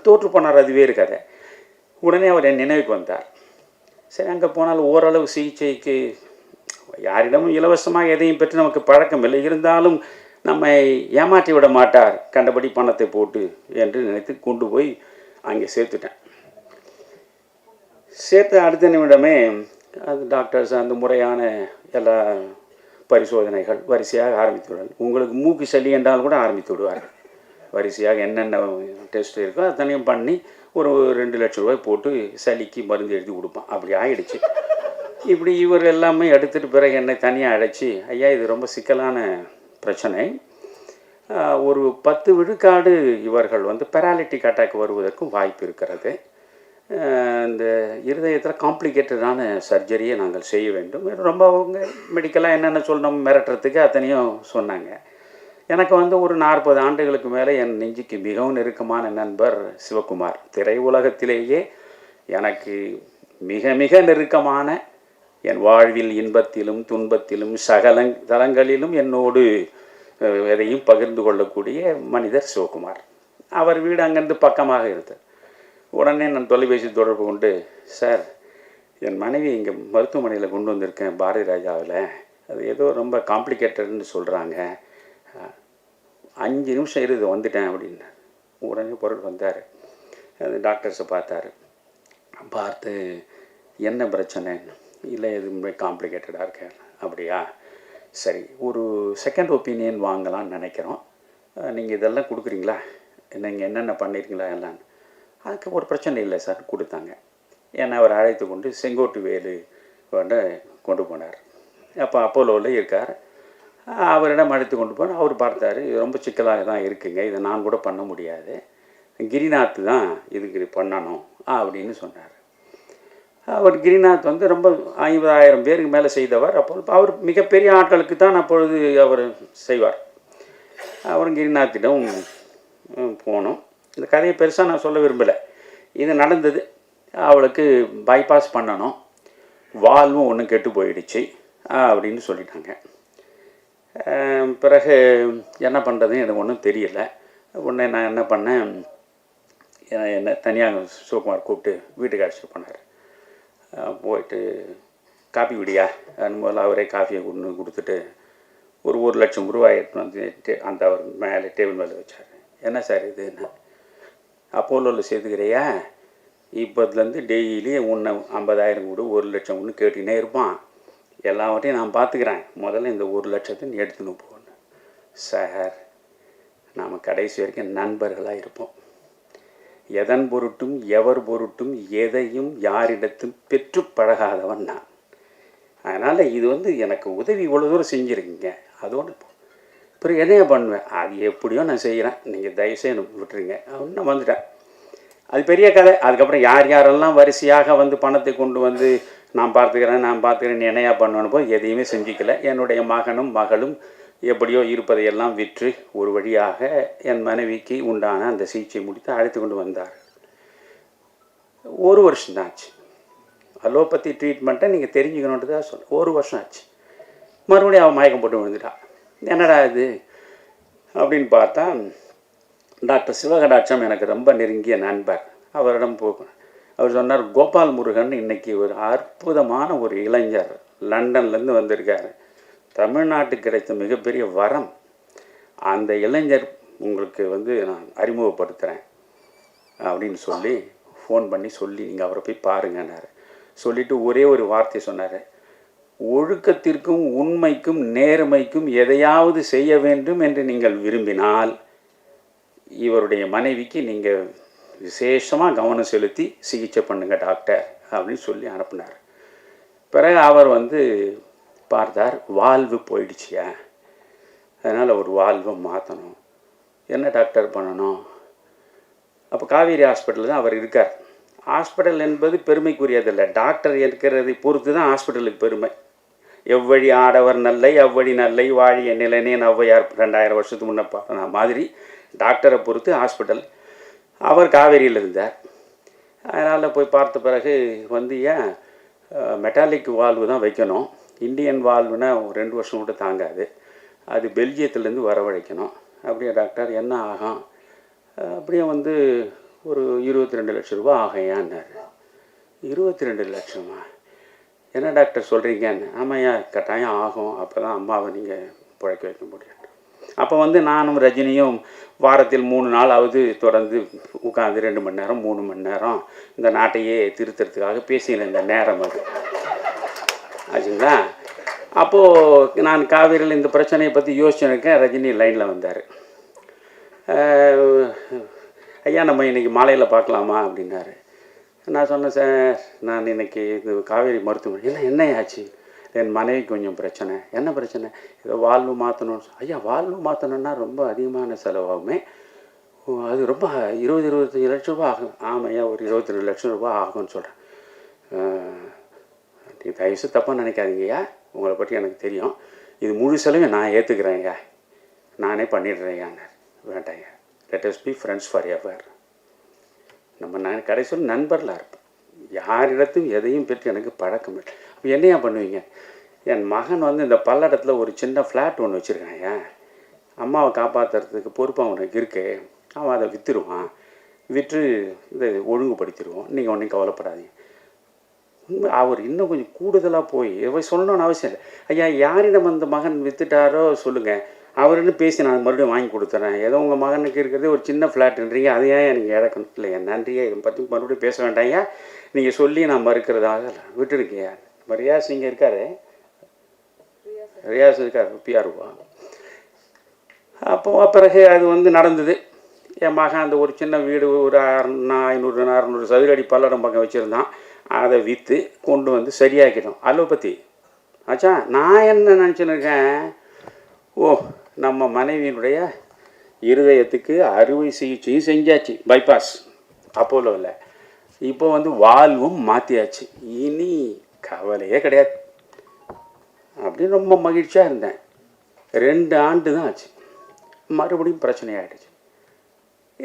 தோற்று போனார், அது வேறு கதை. உடனே அவர் என் நினைவுக்கு வந்தார். சரி, அங்கே போனால் ஓரளவு சிகிச்சைக்கு யாரிடமும் இலவசமாக எதையும் பெற்று நமக்கு பழக்கம் இல்லை, இருந்தாலும் நம்மை ஏமாற்றி விட மாட்டார் கண்டபடி பணத்தை போட்டு என்று நினைத்து கொண்டு போய் அங்கே சேர்த்துட்டேன். சேர்த்த அடுத்த நிமிடமே அது டாக்டர்ஸ் அந்த முறையான எல்லா பரிசோதனைகள் வரிசையாக ஆரம்பித்து விடுவார்கள். உங்களுக்கு மூக்கு சளி என்றால் கூட ஆரம்பித்து விடுவார்கள். வரிசையாக என்னென்ன டெஸ்ட் இருக்கோ அத்தனையும் பண்ணி ஒரு 2 லட்சம் ரூபாய் போட்டு சளிக்கு மருந்து எழுதி கொடுப்பான். அப்படி ஆகிடுச்சு. இப்படி இவர் எல்லாமே எடுத்துகிட்டு பிறகு என்னை தனியாக அழைச்சி, ஐயா இது ரொம்ப சிக்கலான பிரச்சனை, ஒரு 10 விழுக்காடு இவர்கள் பெராலிட்டிக் அட்டாக் வருவதற்கும் வாய்ப்பு இருக்கிறது. இந்த இருதயத்தில் காம்ப்ளிகேட்டடான சர்ஜரியை நாங்கள் செய்ய வேண்டும். ரொம்ப அவங்க மெடிக்கலாக என்னென்ன சொல்லணும் மிரட்டுறதுக்கு அத்தனையும் சொன்னாங்க. எனக்கு ஒரு 40 ஆண்டுகளுக்கு மேலே என் நெஞ்சுக்கு மிகவும் நெருக்கமான நண்பர் சிவகுமார், திரையுலகத்திலேயே எனக்கு மிக மிக நெருக்கமான, என் வாழ்வில் இன்பத்திலும் துன்பத்திலும் சகல தலங்களிலும் என்னோடு எதையும் பகிர்ந்து கொள்ளக்கூடிய மனிதர் சிவகுமார். அவர் வீடு அங்கேருந்து பக்கமாக இருந்தார். உடனே நான் தொலைபேசி தொடர்பு கொண்டு, சார் என் மனைவி இங்கே மருத்துவமனையில் கொண்டு வந்திருக்கேன் பாரதி ராஜாவில், அது ஏதோ ரொம்ப காம்ப்ளிகேட்டட்னு சொல்கிறாங்க, 5 நிமிஷம் இருந்து வந்துட்டேன் அப்படின்னார். உடனே பொருள் வந்தார். அது டாக்டர்ஸை பார்த்து என்ன பிரச்சனை, இல்லை எதுவுமே காம்ப்ளிகேட்டடாக இருக்கேன். அப்படியா, சரி ஒரு செகண்ட் ஒப்பீனியன் வாங்கலான்னு நினைக்கிறோம், நீங்கள் இதெல்லாம் கொடுக்குறீங்களா, நீங்கள் என்னென்ன பண்ணியிருக்கீங்களா எல்லாம். அதுக்கு ஒரு பிரச்சனை இல்லை சார் கொடுத்தாங்க. என்னை அவர் அழைத்து கொண்டு செங்கோட்டு வேலு கொண்டு போனார். அப்போ அப்போலோவில் இருக்கார். அவரிடம் அழைத்து கொண்டு போனால் அவர் பார்த்தார், ரொம்ப சிக்கலாக தான் இருக்குங்க, இதை நான் கூட பண்ண முடியாது, கிரிநாத் தான் இதுக்கு பண்ணணும் அப்படின்னு சொன்னார். அவர் கிரிநாத் ரொம்ப 50,000 பேருக்கு மேலே செய்தவர். அப்போ அவர் மிகப்பெரிய ஆட்களுக்கு தான் அப்பொழுது அவர் செய்வார். அவர் கிரிநாத்திடம் போனோம். இந்த கதையை பெருசாக நான் சொல்ல விரும்பலை. இது நடந்தது. அவளுக்கு பைபாஸ் பண்ணணும், வால்வும் ஒன்று கெட்டு போயிடுச்சு அப்படின்னு சொல்லிட்டாங்க. பிறகு என்ன பண்ணுறதுன்னு எனக்கு ஒன்றும் தெரியல. உடனே நான் என்ன பண்ணேன், என்ன தனியாக சிவகுமார் கூப்பிட்டு வீட்டுக்கு அழைச்சிட்டு போனார். போயிட்டு காஃபி குடியா முதல்ல அவரே காஃபியை கொண்டு கொடுத்துட்டு ஒரு 1,00,000 ரூபாய் எடுத்துன்னு வந்து அந்த அவர் மேலே டேபிள் மேலே வச்சார். என்ன சார் இதுன்னு, அப்போலோவில் சேர்த்துக்கிறியா, இப்போதுலேருந்து டெய்லி உன்னை 50,000 கொடு 1,00,000 ஒன்று கேட்டுக்கினே இருப்பான், எல்லாவற்றையும் நான் பார்த்துக்கிறேன், முதல்ல இந்த 1,00,000 நீ எடுத்துன்னு போகணும். சார், நாம் கடைசி வரைக்கும் நண்பர்களாக இருப்போம், எதன் பொருட்டும் எவர் பொருட்டும் எதையும் யாரிடத்தும் பெற்று பழகாதவன் நான். அதனால் இது வந்து எனக்கு உதவி இவ்வளோ தூரம் செஞ்சுருக்கீங்க, அதோடு அப்புறம் எதையா பண்ணுவேன், அது எப்படியோ நான் செய்கிறேன், நீங்கள் தயவுசெய்து எனக்கு விட்டுருங்க அப்படின்னு நான் வந்துட்டேன். அது பெரிய கதை. அதுக்கப்புறம் யார் யாரெல்லாம் வரிசையாக வந்து பணத்தை கொண்டு வந்து நான் பார்த்துக்கிறேன் என்னையா பண்ணுவேன்னு போய் எதையுமே செஞ்சுக்கல. என்னுடைய மகனும் மகளும் எப்படியோ இருப்பதையெல்லாம் விற்று ஒரு வழியாக என் மனைவிக்கு உண்டான அந்த சிகிச்சை முடித்து அழைத்து கொண்டு வந்தார். 1 வருஷம் தான் ஆச்சு. அலோபதி ட்ரீட்மெண்ட்டை நீங்கள் தெரிஞ்சுக்கணுன்ட்டு தான் சொல்ல. 1 வருஷம் ஆச்சு. மறுபடியும் அவன் மயக்கம் போட்டு விழுந்துட்டான். என்னடா இது அப்படின்னு பார்த்தா, டாக்டர் சிவகடாட்சம் எனக்கு ரொம்ப நெருங்கிய நண்பர். அவரிடம் போகும். அவர் சொன்னார், கோபால் முருகன் இன்றைக்கி ஒரு அற்புதமான ஒரு இளைஞர் லண்டன்லேருந்து வந்திருக்கார், தமிழ்நாட்டுக்கு கிடைத்த மிகப்பெரிய வரம், அந்த இளைஞர் உங்களுக்கு வந்து நான் அறிமுகப்படுத்துகிறேன் அப்படின்னு சொல்லி ஃபோன் பண்ணி சொல்லி நீங்கள் அவரை போய் பாருங்கன்னாரு. சொல்லிவிட்டு ஒரே ஒரு வார்த்தை சொன்னார், ஒழுக்கத்திற்கும் உண்மைக்கும் நேர்மைக்கும் எதையாவது செய்ய வேண்டும் என்று நீங்கள் விரும்பினால் இவருடைய மனைவிக்கு நீங்கள் விசேஷமாக கவனம் செலுத்தி சிகிச்சை பண்ணுங்கள் டாக்டர் அப்படின்னு சொல்லி அனுப்புனார். பிறகு அவர் வந்து பார்த்தார், வால்வு போயிடுச்சியா, அதனால் ஒரு வால்வை மாற்றணும். என்ன டாக்டர் பண்ணணும்? அப்போ காவேரி ஹாஸ்பிட்டலில் தான் அவர் இருக்கார். ஹாஸ்பிட்டல் என்பது பெருமைக்குரியதில்லை, டாக்டர் இருக்கிறதை பொறுத்து தான் ஹாஸ்பிட்டலுக்கு பெருமை. எவ்வழி ஆடவர் நல்லை அவ்வழி நல்லை வாழிய நிலைனே ஔவையார் 2000 வருஷத்துக்கு முன்னே பாடின மாதிரி டாக்டரை பொறுத்து ஹாஸ்பிட்டல். அவர் காவேரியில் இருந்தார். அதனால் போய் பார்த்த பிறகு வந்து ஏன் மெட்டாலிக் வால்வு தான் வைக்கணும், இந்தியன் வால்வுனா 2 வருஷம் கூட தாங்காது, அது பெல்ஜியத்துலேருந்து வரவழைக்கணும். அப்படியே டாக்டர் என்ன ஆகும்? அப்படியே வந்து ஒரு 22 லட்சம் ரூபா ஆகையான்னார். 22 லட்சமா? என்ன டாக்டர் சொல்கிறீங்கன்னு. ஆமாய்யா, கட்டாயம் ஆகும், அப்போ தான் அம்மாவை நீங்கள் பிழைக்க வைக்க முடியும். அப்போ வந்து நானும் ரஜினியும் வாரத்தில் 3 நாளாவது தொடர்ந்து உட்காந்து 2 மணி நேரம் 3 மணி நேரம் இந்த நாட்டையே திருத்துறதுக்காக பேசினேன். இந்த நேரம் அது ஆச்சுங்களா. அப்போது நான் காவேரியில் இந்த பிரச்சனையை பற்றி யோசிச்சுருக்கேன். ரஜினி லைனில் வந்தார். ஐயா, நம்ம இன்றைக்கி மாலையில் பார்க்கலாமா அப்படின்னாரு. நான் சொன்னேன், சார் நான் இன்றைக்கி இந்த காவேரி மருத்துவமனை என்ன ஆச்சு, என் மனைவி கொஞ்சம் பிரச்சனை. என்ன பிரச்சனை? ஏதோ வால்வு மாற்றணும்னு. ஐயா, வால்வு மாற்றணுன்னா ரொம்ப அதிகமான செலவாகுமே, அது ரொம்ப 20-25 லட்சம் ரூபா ஆகும். ஆமையா, ஒரு 22 லட்சம் ரூபா ஆகும்னு சொல்கிறேன். நீங்கள் தயவுசு தப்பாக நினைக்காதீங்கய்யா, உங்களை பற்றி எனக்கு தெரியும், இது முழு செலவையும் நான் ஏற்றுக்கிறேன்யா, நானே பண்ணிடுறேன்யான்னு. வேண்டாங்க, let us be friends for ever. நம்ம நான் கடைசியில் நண்பர்களாக இருப்போம், யாரிடத்தும் எதையும் பெற்று எனக்கு பழக்கம் இல்லை. அப்போ என்னையா பண்ணுவீங்க? என் மகன் வந்து இந்த பல்லடத்தில் ஒரு சின்ன ஃப்ளாட் ஒன்று வச்சுருக்காங்க, அம்மாவை காப்பாற்றுறதுக்கு பொறுப்பு அவனுக்கு இருக்கு, அவன் அதை விற்றுருவான், விற்று இதை ஒழுங்குபடுத்திடுவோம், நீங்கள் ஒன்றும் கவலைப்படாதீங்க. அவர் இன்னும் கொஞ்சம் கூடுதலாக போய் சொல்லணும்னு அவசியம் இல்லை. ஐயா, யாரிடம் அந்த மகன் விற்றுட்டாரோ சொல்லுங்கள், அவருன்னு பேசி நான் மறுபடியும் வாங்கி கொடுத்துறேன். ஏதோ உங்கள் மகனுக்கு இருக்கிறதே ஒரு சின்ன ஃப்ளாட்டுன்றீங்க, அதை ஏன் நீங்கள் இழக்கணும்? இல்லை, என் நன்றியே, இதை பற்றி மறுபடியும் பேச வேண்டாங்க, நீங்கள் சொல்லி நான் மறுக்கிறதாக விட்டுருக்கேன். ரியாஸ் இங்கே இருக்காரு, ரியாஸ் இருக்கார், பிஆர்வா. அப்போ பிறகு அது வந்து நடந்தது. என் மகன் அந்த ஒரு சின்ன வீடு ஒரு 500-600 சதுர அடி பல்லடம் பக்கம் வச்சுருந்தான், அதை விற்று கொண்டு வந்து சரியாக்கிட்டோம். அலோபதி ஆச்சா. நான் என்ன நினச்சின்னு இருக்கேன், ஓ நம்ம மனைவியினுடைய இருதயத்துக்கு அறுவை சிகிச்சையும் செஞ்சாச்சு, பைபாஸ் அப்போலோவில், இப்போ வந்து வால்வும் மாற்றியாச்சு, இனி கவலையே கிடையாது அப்படின்னு ரொம்ப மகிழ்ச்சியாக இருந்தேன். 2 ஆண்டு தான் ஆச்சு, மறுபடியும் பிரச்சனை ஆகிடுச்சு.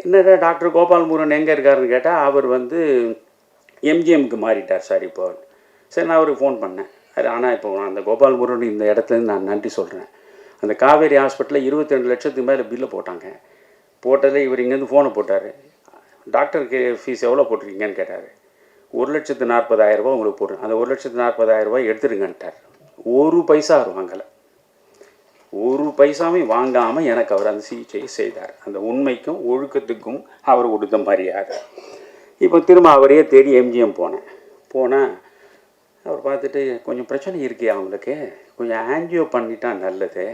என்னடா டாக்டர் கோபால் முருகன் எங்கே இருக்காருன்னு கேட்டால் அவர் வந்து எம்ஜிஎம்க்கு மாறிட்டார் சார் இப்போ. சரி, நான் அவருக்கு ஃபோன் பண்ணேன். அது ஆனால் இப்போ அந்த கோபால் முருகன் இந்த இடத்துலேருந்து நான் நன்றி சொல்கிறேன். அந்த காவேரி ஹாஸ்பிட்டலில் 22 லட்சத்துக்கு மேலே பில்லை போட்டாங்க. போட்டதில் இவர் இங்கேருந்து ஃபோனை போட்டார். டாக்டருக்கு ஃபீஸ் எவ்வளோ போட்டிருக்கீங்கன்னு கேட்டார். 1,40,000 ரூபா உங்களுக்கு போடுறேன், அந்த 1,40,000 ரூபாய் எடுத்துருங்கன்ட்டார். ஒரு பைசா அவர் வாங்கலை. ஒரு பைசாவும் வாங்காமல் எனக்கு அவர் அந்த சிகிச்சையை செய்தார். அந்த உண்மைக்கும் ஒழுக்கத்துக்கும் அவர் கொடுத்த மரியாதை. இப்போ திரும்ப அவரையே தேடி எம்ஜிஎம் போனால் அவர் பார்த்துட்டு கொஞ்சம் பிரச்சனை இருக்கே அவங்களுக்கு, கொஞ்சம் ஆன்ஜியோ பண்ணிட்டா நல்லது.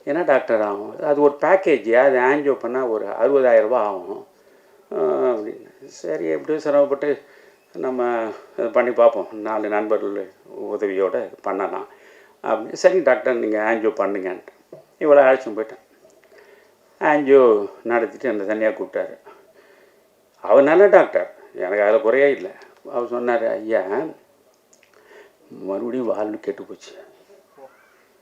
என்ன டாக்டர் ஆகும்? அது ஒரு பேக்கேஜ், அது ஆன்ஜியோ பண்ணால் ஒரு 60,000 ரூபா ஆகும் அப்படின்னு. சரி, எப்படியும் சிரமப்பட்டு நம்ம பண்ணி பார்ப்போம், 4 நண்பர்கள் உதவியோடு பண்ணலாம் அப்படின்னு. சரி டாக்டர், நீங்கள் ஆன்ஜியோ பண்ணுங்கன்ட்டு இவ்வளோ அழைச்சின்னு போயிட்டேன். ஆன்ஜியோ நடத்திட்டு அந்த தனியாக கூப்பிட்டாரு. அவர் நல்ல டாக்டர், எனக்கு அதில் குறையே இல்லை. அவர் சொன்னார், ஐயா மறுபடியும் வால்வு கெட்டு போச்சு.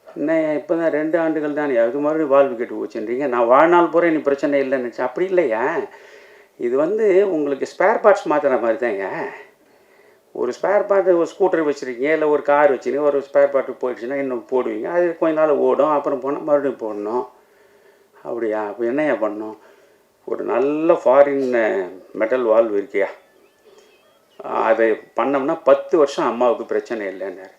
என்ன இப்போ தான் 2 ஆண்டுகள் தானே, அது மறுபடியும் வால்வு கெட்டு போச்சுன்றீங்க. நான் வாழ்நாள் பூரா நீ பிரச்சனை இல்லைன்னு நினச்சேன். அப்படி இல்லையா, இது வந்து உங்களுக்கு ஸ்பேர் பார்ட்ஸ் மாற்றுற மாதிரி தாங்க. ஒரு ஸ்பேர் பார்ட்டு, ஒரு ஸ்கூட்டர் வச்சுருக்கீங்க, இல்லை ஒரு கார் வச்சுருக்கீங்க, ஒரு ஸ்பேர் பார்ட்டு போயிடுச்சுன்னா இன்னும் போடுவீங்க, அது கொஞ்ச நாள் ஓடும், அப்புறம் போனால் மறுபடியும் போடணும். அப்படியா, அப்போ என்னையா பண்ணணும்? ஒரு நல்ல ஃபாரின் மெட்டல் வால்வு இருக்கியா, அதை பண்ணோம்னா 10 வருஷம் அம்மாவுக்கு பிரச்சனை இல்லைன்னாரு.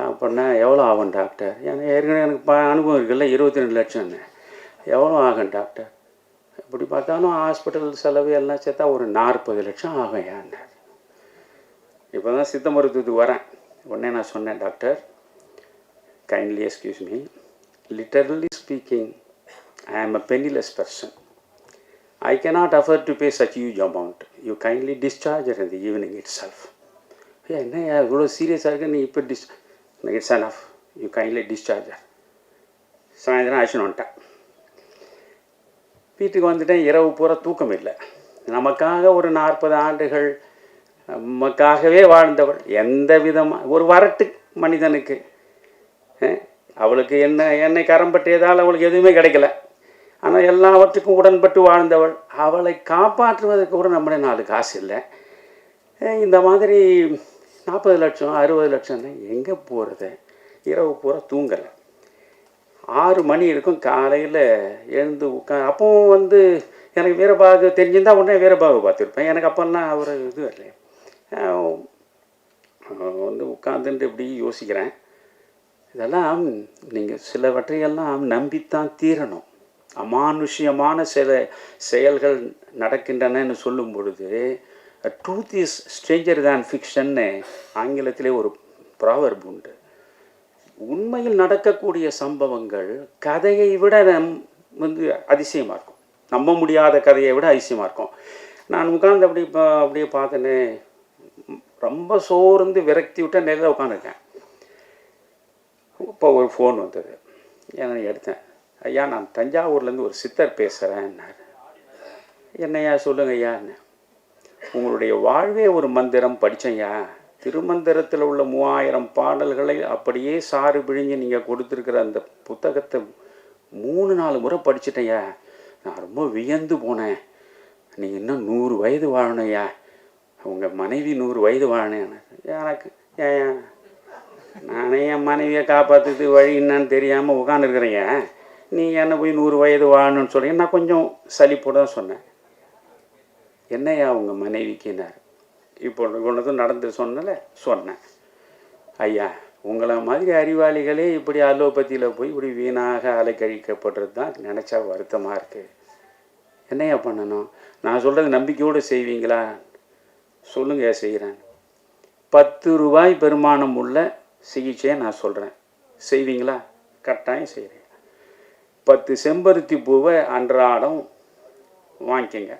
அப்படின்னா எவ்வளோ ஆகும் டாக்டர்? ஏன்னா ஏற்கனவே எனக்கு அனுபவம் இருக்குல்ல, 22 லட்சம்னு. எவ்வளோ ஆகும் டாக்டர்? இப்படி பார்த்தாலும் ஹாஸ்பிட்டல் செலவு எல்லாம் சேர்த்தா ஒரு 40 லட்சம் ஆகும் ஏன்னார். இப்போ தான் சித்த மருத்துவத்துக்கு வரேன். உடனே நான் சொன்னேன், doctor kindly excuse me, literally speaking I ஆம் அ பெனிலெஸ் person. I cannot afford to pay such huge amount. You kindly discharge her in the evening itself. என்ன இவ்வளோ சீரியஸாக இருக்கு, நீ இப்போ it's enough. You kindly discharge her. சாயந்தரம் ஆக்ஷன் வந்துட்டேன். வீட்டுக்கு வந்துட்டேன். இரவு பூரா தூக்கம் இல்லை. நமக்காக ஒரு 40 ஆண்டுகள் நமக்காகவே வாழ்ந்தவள், எந்த விதமாக ஒரு வரட்டு மனிதனுக்கு, அவளுக்கு என்னை கரம்பட்டியதால் அவளுக்கு எதுவுமே கிடைக்கல. ஆனால் எல்லாவற்றுக்கும் உடன்பட்டு வாழ்ந்தவள், அவளை காப்பாற்றுவதற்கு கூட நம்மளே 4 காசு இல்லை. இந்த மாதிரி 40 லட்சம் 60 லட்சம் எங்கே போகிறது? இரவு பூரா தூங்கலை. 6 மணி இருக்கும், காலையில் எழுந்து அப்போவும் வந்து எனக்கு வீரபாகு தெரிஞ்சிருந்தால் உடனே வீரபாகு பார்த்துருப்பேன். எனக்கு அப்போல்லாம் அவர் இது இல்லை. வந்து உட்காந்துட்டு இப்படி யோசிக்கிறேன், இதெல்லாம் நீங்கள் சிலவற்றையெல்லாம் நம்பித்தான் தீரணும். அமானுஷ்யமான சில செயல்கள் நடக்கின்றனன்னு சொல்லும் பொழுது ட்ரூத் இஸ் ஸ்ட்ரேஞ்சர் தேன் ஃபிக்ஷன்னு ஆங்கிலத்திலே ஒரு ப்ராவர்ப் உண்டு. உண்மையில் நடக்கக்கூடிய சம்பவங்கள் கதையை விட வந்து அதிசயமாக இருக்கும், நம்ப முடியாத கதையை விட அதிசயமாக இருக்கும். நான் உட்காந்து அப்படியே பார்த்தேன்னு ரொம்ப சோர்ந்து விரக்தி விட்ட நேரில் உட்காந்துருக்கேன். இப்போ ஒரு ஃபோன் வந்தது, ஏன்னா எடுத்தேன். ஐயா, நான் தஞ்சாவூர்லேருந்து ஒரு சித்தர் பேசுகிறேன்னாரு. என்னையா சொல்லுங்க ஐயா. உங்களுடைய வாழ்வே ஒரு மந்திரம் படித்தேன்யா. திருமந்திரத்தில் உள்ள 3000 பாடல்களை அப்படியே சாறு பிழிஞ்சு நீங்கள் கொடுத்துருக்கிற அந்த புத்தகத்தை 3-4 முறை படிச்சிட்டேன்யா. நான் ரொம்ப வியந்து போனேன். நீங்கள் இன்னும் 100 வயது வாழணும்யா, உங்கள் மனைவி 100 வயது வாழணும். எனக்கு ஏன் நானே என் மனைவியை காப்பாற்றுறது வழி என்னன்னு தெரியாமல் உட்காந்துருக்குறேங்க, நீ என்ன போய் 100 வயது வாழணும்னு சொல்கிறீங்க. நான் கொஞ்சம் சலிப்போட தான் சொன்னேன். என்னையா உங்கள் மனைவிக்குனார். இப்போ ஒன்று நடந்து சொன்னேன். ஐயா, உங்களை மாதிரி அறிவாளிகளே இப்படி அலோபதியில் போய் இப்படி வீணாக அலைக்கழிக்கப்படுறது தான் நினச்சா வருத்தமாக இருக்குது. என்னையா பண்ணணும்? நான் சொல்கிறது நம்பிக்கையோடு செய்வீங்களா? சொல்லுங்க, செய்கிறேன். 10 ரூபாய் பெருமானம் உள்ள சிகிச்சையை நான் சொல்கிறேன், செய்வீங்களா? கட்டாயம் செய்கிறேன். 10 செம்பருத்தி பூவை அன்றாடம் வாங்கிக்கங்க.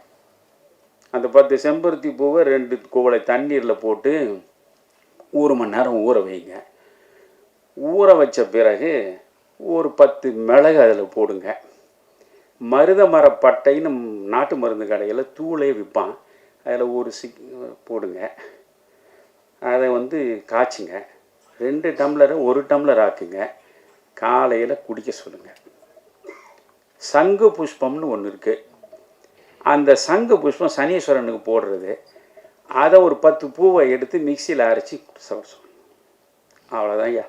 அந்த 10 செம்பருத்தி பூவை 2 குவளை தண்ணீரில் போட்டு 1 மணி நேரம் ஊற வைங்க. ஊற வச்ச பிறகு ஒரு 10 மிளகு அதில் போடுங்க. மருத மரப்பட்டைன்னு நாட்டு மருந்து கடையில் தூளே விற்பான், அதில் ஒரு போடுங்க. அதை வந்து காய்ச்சுங்க. 2 டம்ளரை 1 டம்ளர் ஆக்குங்க. காலையில் குடிக்க சொல்லுங்கள். சங்கு புஷ்பம்னு ஒன்று இருக்குது, அந்த சங்கு புஷ்பம் சனீஸ்வரனுக்கு போடுறது. அதை ஒரு 10 பூவை எடுத்து மிக்சியில் அரைச்சி அவ்வளோதான் ஐயா.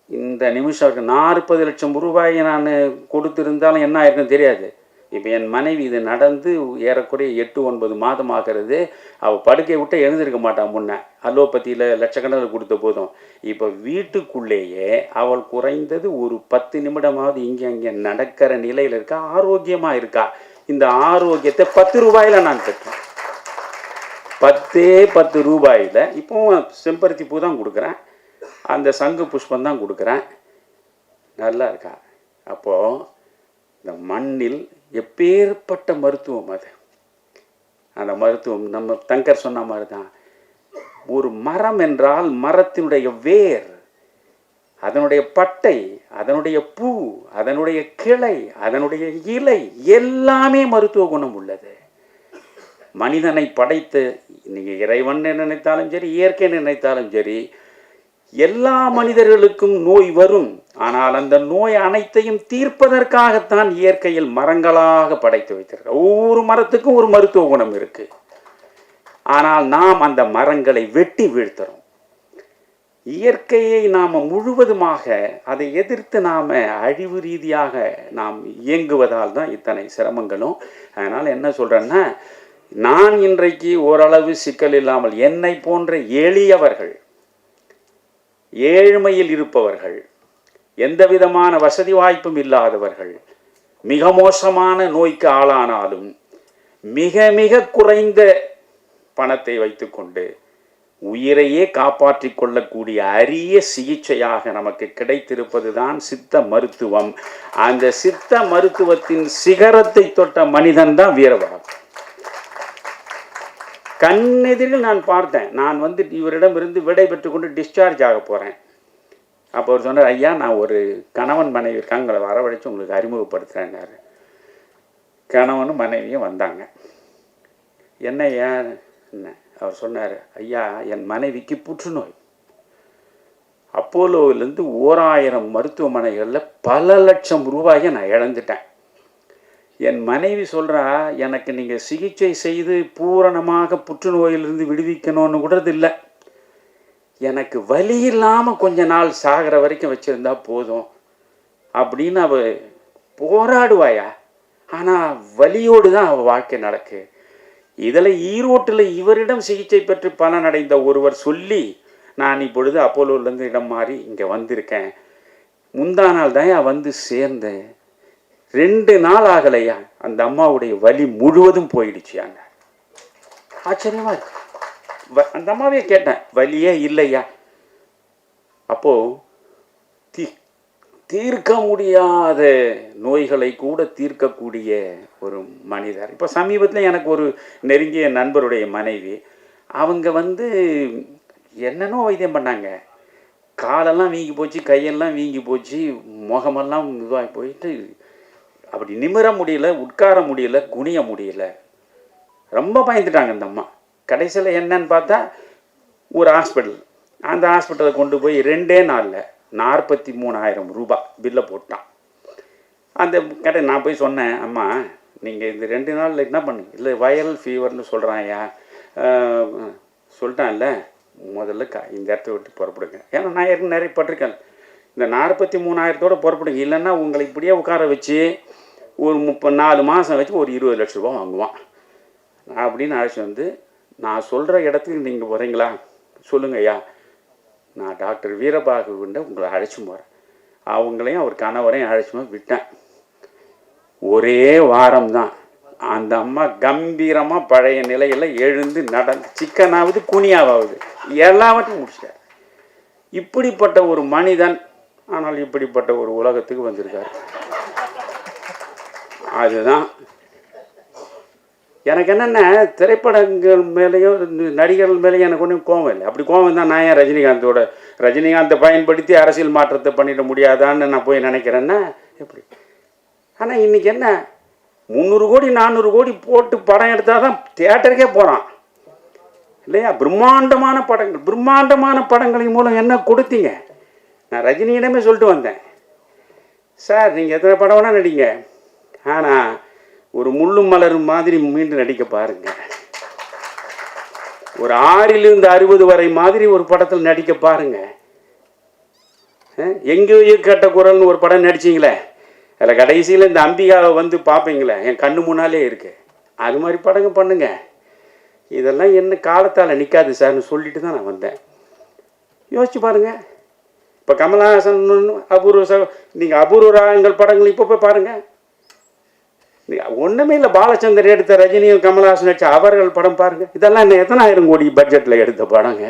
இந்த நிமிஷம் 40 லட்சம் ரூபாயை நான் கொடுத்துருந்தாலும் என்ன ஆயிருக்குன்னு தெரியாது. இப்போ என் மனைவி இது நடந்து ஏறக்குறைய 8-9 மாதம் ஆகிறது. அவள் படுக்கையை விட்டு எழுந்திருக்க மாட்டான். முன்னே அலோபதியில் லட்சக்கணக்கில் கொடுத்த போதும் இப்போ வீட்டுக்குள்ளேயே அவள் குறைந்தது ஒரு 10 நிமிடமாவது இங்கே அங்கே நடக்கிற நிலையில் இருக்கா, ஆரோக்கியமாக இருக்கா. இந்த ஆரோக்கியத்தை 10 ரூபாயில் நான் பெற்றேன். 10 ரூபாயில் இப்போவும் செம்பருத்தி பூ தான் கொடுக்குறேன், அந்த சங்கு புஷ்பம் தான் கொடுக்குறேன். நல்லா இருக்கா. அப்போது இந்த மண்ணில் எப்பேற்பட்ட மருத்துவம் அது. அந்த மருத்துவம் நம்ம தங்கர் சொன்ன மாதிரி தான். ஒரு மரம் என்றால் மரத்தினுடைய வேர், அதனுடைய பட்டை, அதனுடைய பூ, அதனுடைய கிளை, அதனுடைய இலை எல்லாமே மருத்துவ குணம் உள்ளது. மனிதனை படைத்து நீங்கள் இறைவன் நினைத்தாலும் சரி, இயற்கை நினைத்தாலும் சரி, எல்லா மனிதர்களுக்கும் நோய் வரும். ஆனால் அந்த நோய் அனைத்தையும் தீர்ப்பதற்காகத்தான் இயற்கையில் மரங்களாக படைத்து வைத்திருக்க. ஒவ்வொரு மரத்துக்கும் ஒரு மருத்துவ குணம் இருக்கு. ஆனால் நாம் அந்த மரங்களை வெட்டி வீழ்த்துறோம். இயற்கையை நாம் முழுவதுமாக அதை எதிர்த்து நாம் அழிவு ரீதியாக நாம் இயங்குவதால் தான் இத்தனை சிரமங்களும். அதனால் என்ன சொல்கிறேன்னா, நான் இன்றைக்கு ஓரளவு சிக்கல் இல்லாமல் என்னை போன்ற எளியவர்கள், ஏழ்மையில் இருப்பவர்கள், எந்த விதமான வசதி வாய்ப்பும் இல்லாதவர்கள், மிக மோசமான நோய்க்கு ஆளானாலும் மிக மிக குறைந்த பணத்தை வைத்துக்கொண்டு உயிரையே காப்பாற்றி கொள்ளக்கூடிய அரிய சிகிச்சையாக நமக்கு கிடைத்திருப்பது தான் சித்த மருத்துவம். அந்த சித்த மருத்துவத்தின் சிகரத்தை தொட்ட மனிதன் தான் வீரபாகு. கண்ணெதிரில் நான் பார்த்தேன். நான் வந்து இவரிடமிருந்து விடை பெற்று கொண்டு டிஸ்சார்ஜ் ஆக போகிறேன். அப்போ அவர் சொன்னார், ஐயா நான் ஒரு கணவன் மனைவி இருக்காங்க, உங்களை வரவழைச்சு உங்களுக்கு அறிமுகப்படுத்துகிறேன்னாரு. கணவனும் மனைவியும் வந்தாங்க. என்ன ஏன் என்ன அவர் சொன்னார், ஐயா என் மனைவிக்கு புற்றுநோய். அப்போலோவிலேருந்து 1000 மருத்துவமனைகளில் பல லட்சம் ரூபாயை நான் இழந்துட்டேன். என் மனைவி சொல்கிறா, எனக்கு நீங்கள் சிகிச்சை செய்து பூரணமாக புற்றுநோயிலிருந்து விடுவிக்கணும்னு கூட இல்லை, எனக்கு வலி இல்லாமல் கொஞ்ச நாள் சாகிற வரைக்கும் வச்சுருந்தா போதும் அப்படின்னு அவள் போராடுவாயா. ஆனால் வலியோடு தான் அவள் வாழ்க்கை நடக்கு. இதில் ஈரோட்டில் இவரிடம் சிகிச்சை பெற்று பலனடைந்த ஒருவர் சொல்லி நான் இப்பொழுது அப்போலோவிலேருந்து இடம் மாறி இங்கே வந்திருக்கேன். முந்தா நாள் தான் வந்து சேர்ந்தேன். 2 நாள் ஆகலையா அந்த அம்மாவுடைய வலி முழுவதும் போயிடுச்சியாங்க. ஆச்சரியமா இருக்கு. அந்த அம்மாவே கேட்டேன், வலியே இல்லையா? அப்போது தீர்க்க முடியாத நோய்களை கூட தீர்க்கக்கூடிய ஒரு மனிதர். இப்போ சமீபத்தில் எனக்கு ஒரு நெருங்கிய நண்பருடைய மனைவி, அவங்க வந்து என்னென்னோ வைத்தியம் பண்ணாங்க. காலெல்லாம் வீங்கி போச்சு, கையெல்லாம் வீங்கி போச்சு, முகமெல்லாம் இதுவாகி போயிட்டு அப்படி நிமிர முடியல, உட்கார முடியல, குனிய முடியல. ரொம்ப பயந்துட்டாங்க இந்த அம்மா. கடைசியில் என்னன்னு பார்த்தா ஒரு ஹாஸ்பிட்டல், அந்த ஹாஸ்பிட்டலை கொண்டு போய் 2 நாளில் 43,000 ரூபாய் பில்லை போட்டான். அந்த கடை நான் போய் சொன்னேன், அம்மா நீங்கள் இந்த 2 நாளில் என்ன பண்ணுங்க, இல்லை வைரல் ஃபீவர்னு சொல்கிறாயா சொல்லிட்டான்ல, முதல்ல இந்த இடத்த விட்டு புறப்படுங்க. ஏன்னா நான் ஏற்கனவே நிறைய பட்டிருக்கேன். இந்த 43,000 புறப்படுங்க, இல்லைன்னா உங்களை இப்படியே உட்கார வச்சு ஒரு 34 மாதம் வச்சு ஒரு 20 லட்ச ரூபா வாங்குவான் அப்படின்னு அழைச்சி வந்து, நான் சொல்கிற இடத்துக்கு நீங்கள் போகிறீங்களா சொல்லுங்க ஐயா, நான் டாக்டர் வீரபாகுண்ட உங்களை அழைச்சி போகிறேன். அவங்களையும் அவர் கணவரையும் அழைச்சி விட்டேன். ஒரே வாரம்தான் அந்த அம்மா கம்பீரமாக பழைய நிலையில் எழுந்து நடந்து சிக்கனாவது குனியாவது எல்லாவற்றையும் முடிச்சிட்டார். இப்படிப்பட்ட ஒரு மனிதன், ஆனால் இப்படிப்பட்ட ஒரு உலகத்துக்கு வந்திருக்கார். அதுதான் எனக்கு என்னென்ன, திரைப்படங்கள் மேலேயும் நடிகர்கள் மேலேயும் எனக்கு ஒன்றும் கோவம் இல்லை. அப்படி கோவம் தான் நான் ஏன் ரஜினிகாந்தை பயன்படுத்தி அரசியல் மாற்றத்தை பண்ணிட முடியாதான்னு நான் போய் நினைக்கிறேன்னா எப்படி? ஆனால் இன்றைக்கி என்ன 300 கோடி 400 கோடி போட்டு படம் எடுத்தால் தான் தியேட்டருக்கே போகிறான் இல்லையா? பிரம்மாண்டமான படங்களின் மூலம் என்ன கொடுத்தீங்க? நான் ரஜினியிடமே சொல்லிட்டு வந்தேன், சார் நீங்கள் எத்தனை படம் வேணால் நடிங்க, ஆனால் ஒரு முள்ளும் மலரும் மாதிரி மீண்டும் நடிக்க பாருங்க. ஒரு 6லிருந்து 60 வரை மாதிரி ஒரு படத்தில் நடிக்க பாருங்க. எங்கேயோ கேட்ட குரல்னு ஒரு படம் நடிச்சிங்களே, அதில் கடைசியில் இந்த அம்பிகாவை வந்து பார்ப்பீங்களே, என் கண்ணு முன்னாலே இருக்கு. அது மாதிரி படங்க பண்ணுங்க. இதெல்லாம் என்ன காலத்தால் நிற்காது சார்னு சொல்லிட்டு தான் நான் வந்தேன். யோசிச்சு பாருங்க. இப்போ கமலஹாசன் நீங்கள் அபூர்வ ராகங்கள் படங்கள் இப்போ போய் பாருங்க. ஒன்றுமே இல்லை, பாலச்சந்தர் எடுத்த ரஜினியும் கமலஹாசன் நடிச்ச அவர்கள் படம் பாருங்க. இதெல்லாம் என்ன எத்தனை ஆயிரம் கோடி பட்ஜெட்டில் எடுத்த படங்க.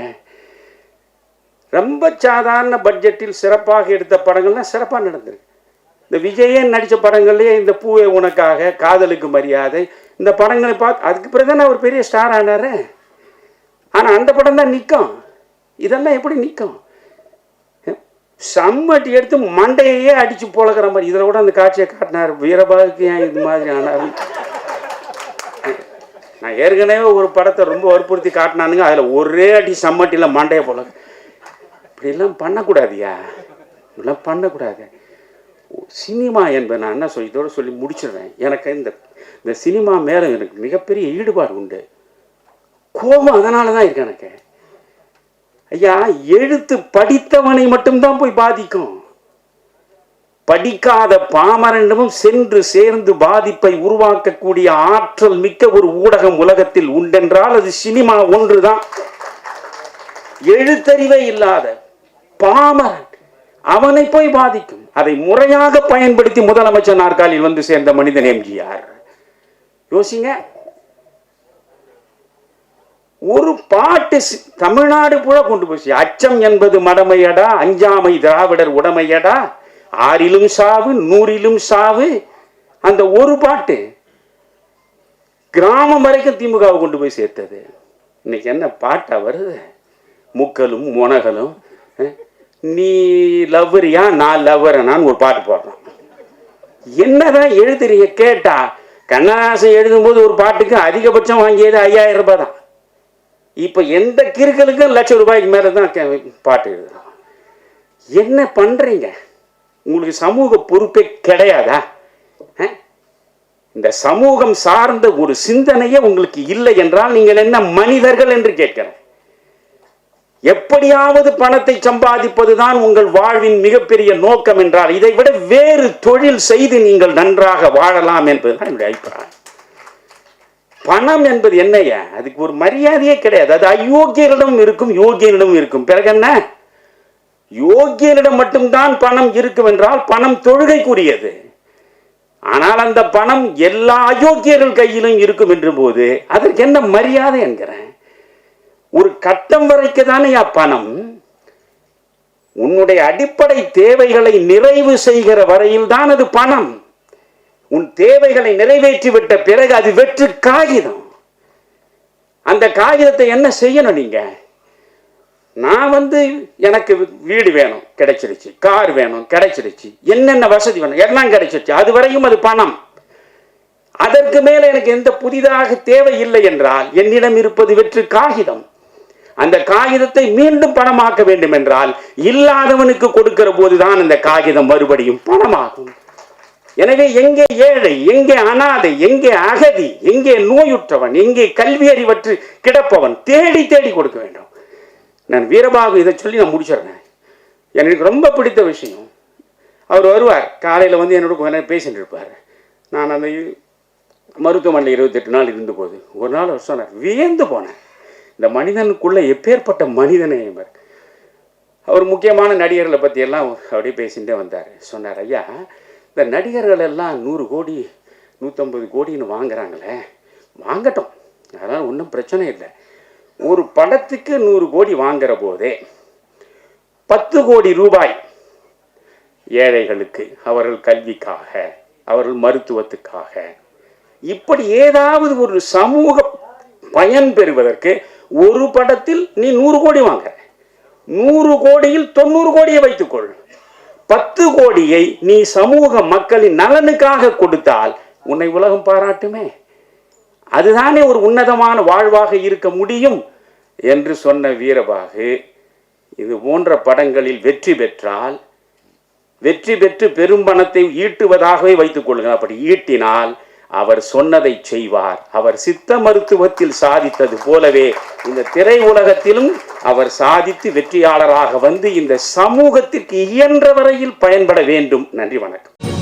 ரொம்ப சாதாரண பட்ஜெட்டில் சிறப்பாக எடுத்த படங்கள்லாம் சிறப்பாக நடந்திருக்கு. இந்த விஜயே நடித்த படங்கள்லேயே இந்த பூவே உனக்காக, காதலுக்கு மரியாதை, இந்த படங்களை பார்த்து அதுக்கு பிறகு தான் அவர் பெரிய ஸ்டார் ஆனார். ஆனால் அந்த படம் தான் நிற்கும். இதெல்லாம் எப்படி நிற்கும்? சம்மட்டி எடுத்து மண்டையே அடித்து போலக்கிற மாதிரி. இதில் கூட அந்த காட்சியை காட்டினார். வீரபாகுக்கு ஏன் இது மாதிரி ஆனார்? நான் ஏற்கனவே ஒரு படத்தை ரொம்ப வற்புறுத்தி காட்டினானுங்க. அதில் ஒரே அடி சம்மட்டியில் மண்டையை போல. இப்படிலாம் பண்ணக்கூடாதியா, இப்படிலாம் பண்ணக்கூடாது. சினிமா என்பது நான் என்ன இதோடு சொல்லி முடிச்சிடுறேன். எனக்கு இந்த சினிமா மேலே எனக்கு மிகப்பெரிய ஈடுபாடு உண்டு. கோபம் அதனால தான் இருக்கு எனக்கு. ஐயா, எழுத்து படித்தவனை மட்டும்தான் போய் பாதிக்கும். படிக்காத பாமரனிடமும் சென்று சேர்ந்து பாதிப்பை உருவாக்கக்கூடிய ஆற்றல் மிக்க ஒரு ஊடகம் உலகத்தில் உண்டென்றால் அது சினிமா ஒன்றுதான். எழுத்தறிவே இல்லாத பாமரன் அவனை போய் பாதிக்கும். அதை முறையாக பயன்படுத்தி முதலமைச்சர் நாற்காலில் வந்து சேர்ந்த மனிதன் எம்ஜிஆர். யோசிங்க. ஒரு பாட்டு தமிழ்நாடு புழ கொண்டு போச்சு. அச்சம் என்பது மடமையடா, அஞ்சாமை திராவிடர் உடமையடா, 6லும் சாவு 100லும் சாவு. அந்த ஒரு பாட்டு கிராமம் வரைக்கும் திமுகவை கொண்டு போய் சேர்த்தது. இன்னைக்கு என்ன பாட்டா வருது? முக்கலும் முனகலும், நீ லவ்வரியா நான் லவ்வரனான்னு ஒரு பாட்டு போடுறான். என்னதான் எழுதுறீங்க கேட்டா, கண்ணதாசன் எழுதும்போது ஒரு பாட்டுக்கு அதிகபட்சம் வாங்கியது 5000 ரூபாய் தான். இப்போ எந்த கிறுக்கலுக்கும் ₹1,00,000 மேலே தான் பாட்டு எழுதுறோம். என்ன பண்ணுறீங்க? உங்களுக்கு சமூக பொறுப்பே கிடையாதா? இந்த சமூகம் சார்ந்த ஒரு சிந்தனையே உங்களுக்கு இல்லை என்றால் நீங்கள் என்ன மனிதர்கள் என்று கேட்கிறேன். எப்படியாவது பணத்தை சம்பாதிப்பதுதான் உங்கள் வாழ்வின் மிகப்பெரிய நோக்கம் என்றால் இதை விட வேறு தொழில் செய்து நீங்கள் நன்றாக வாழலாம் என்பதுதான் என்னுடைய அபிப்பிராயம். பணம் என்பது என்னையா? அதுக்கு ஒரு மரியாதையே கிடையாது. அது அயோக்கியரிடம் இருக்கும், யோகியனிடம் இருக்கும். பிறகு என்ன? யோகியனிடம் மட்டும்தான் பணம் இருக்கும் என்றால் பணம் தொழுகைக்குரியது. ஆனால் அந்த பணம் எல்லா அயோக்கியர்கள் கையிலும் இருக்கும் என்ற போது அதற்கு என்ன மரியாதை என்கிறேன்? ஒரு கட்டம் வரைக்கும் தானே பணம். உன்னுடைய அடிப்படை தேவைகளை நிறைவு செய்கிற வரையில் தான் அது பணம். உன் தேவைகளை நிறைவேற்றிவிட்ட பிறகு அது வெற்று காகிதம். அந்த காகிதத்தை என்ன செய்யணும் நீங்க? நான் எனக்கு வீடு வேணும், கிடைச்சிருச்சு. கார் வேணும், கிடைச்சிருச்சு. என்னென்ன வசதி வேணும், எல்லாம் கிடைச்சிருச்சு. அது வரையும் அது பணம். அதற்கு மேல எனக்கு எந்த புதிதாக தேவை இல்லை என்றால் என்னிடம் இருப்பது வெற்று காகிதம். அந்த காகிதத்தை மீண்டும் பணமாக்க வேண்டும் என்றால் இல்லாதவனுக்கு கொடுக்கிற போதுதான் அந்த காகிதம் மறுபடியும் பணமாகும். எனவே எங்கே ஏழை, எங்கே அனாதை, எங்கே அகதி, எங்கே நோயுற்றவன், எங்கே கல்வி அறிவற்று கிடப்பவன் தேடி தேடி கொடுக்க வேண்டும். நான் வீரபாகு இதை சொல்லி நான் முடிச்சிடுறேன். எனக்கு ரொம்ப பிடித்த விஷயம், அவர் வருவார் காலையில் என்னோட கொஞ்ச நேரம் பேசிட்டு இருப்பார். நான் அந்த மருத்துவமனையில் 28 நாள் இருந்த போது ஒரு நாள் அவர் சொன்னார், வியந்து போனேன். இந்த மனிதனுக்குள்ள எப்பேற்பட்ட மனிதனே. அவர் முக்கியமான நடிகர்களை பற்றியெல்லாம் அப்படியே பேசிகிட்டே வந்தார். சொன்னார், ஐயா, இந்த நடிகர்கள் எல்லாம் 100 கோடி 150 கோடின்னு வாங்குறாங்களே, வாங்கட்டும், அதனால் ஒன்றும் பிரச்சனை இல்லை. ஒரு படத்துக்கு 100 கோடி வாங்குற போதே 10 கோடி ரூபாய் ஏழைகளுக்கு, அவர்கள் கல்விக்காக, அவர்கள் மருத்துவத்துக்காக, இப்படி ஏதாவது ஒரு சமூக பயன் பெறுவதற்கு ஒரு படத்தில் நீ 100 கோடி வாங்க. 100 கோடியில் 90 கோடியை வைத்துக்கொள். 10 கோடியை நீ சமூக மக்களின் நலனுக்காக கொடுத்தால் உன்னை உலகம் பாராட்டுமே. அதுதானே ஒரு உன்னதமான வாழ்வாக இருக்க முடியும் என்று சொன்ன வீரபாகு இது போன்ற படங்களில் வெற்றி பெற்றால், வெற்றி பெற்று பெரும் பணத்தை ஈட்டுவதாகவே வைத்துக் கொள்ளுங்கள். அப்படி ஈட்டினால் அவர் சொன்னதை செய்வார். அவர் சித்த மருத்துவத்தில் சாதித்தது போலவே இந்த திரை உலகத்திலும் அவர் சாதித்து வெற்றியாளராக வந்து இந்த சமூகத்திற்கு இயன்ற வரையில் பயன்பட வேண்டும். நன்றி, வணக்கம்.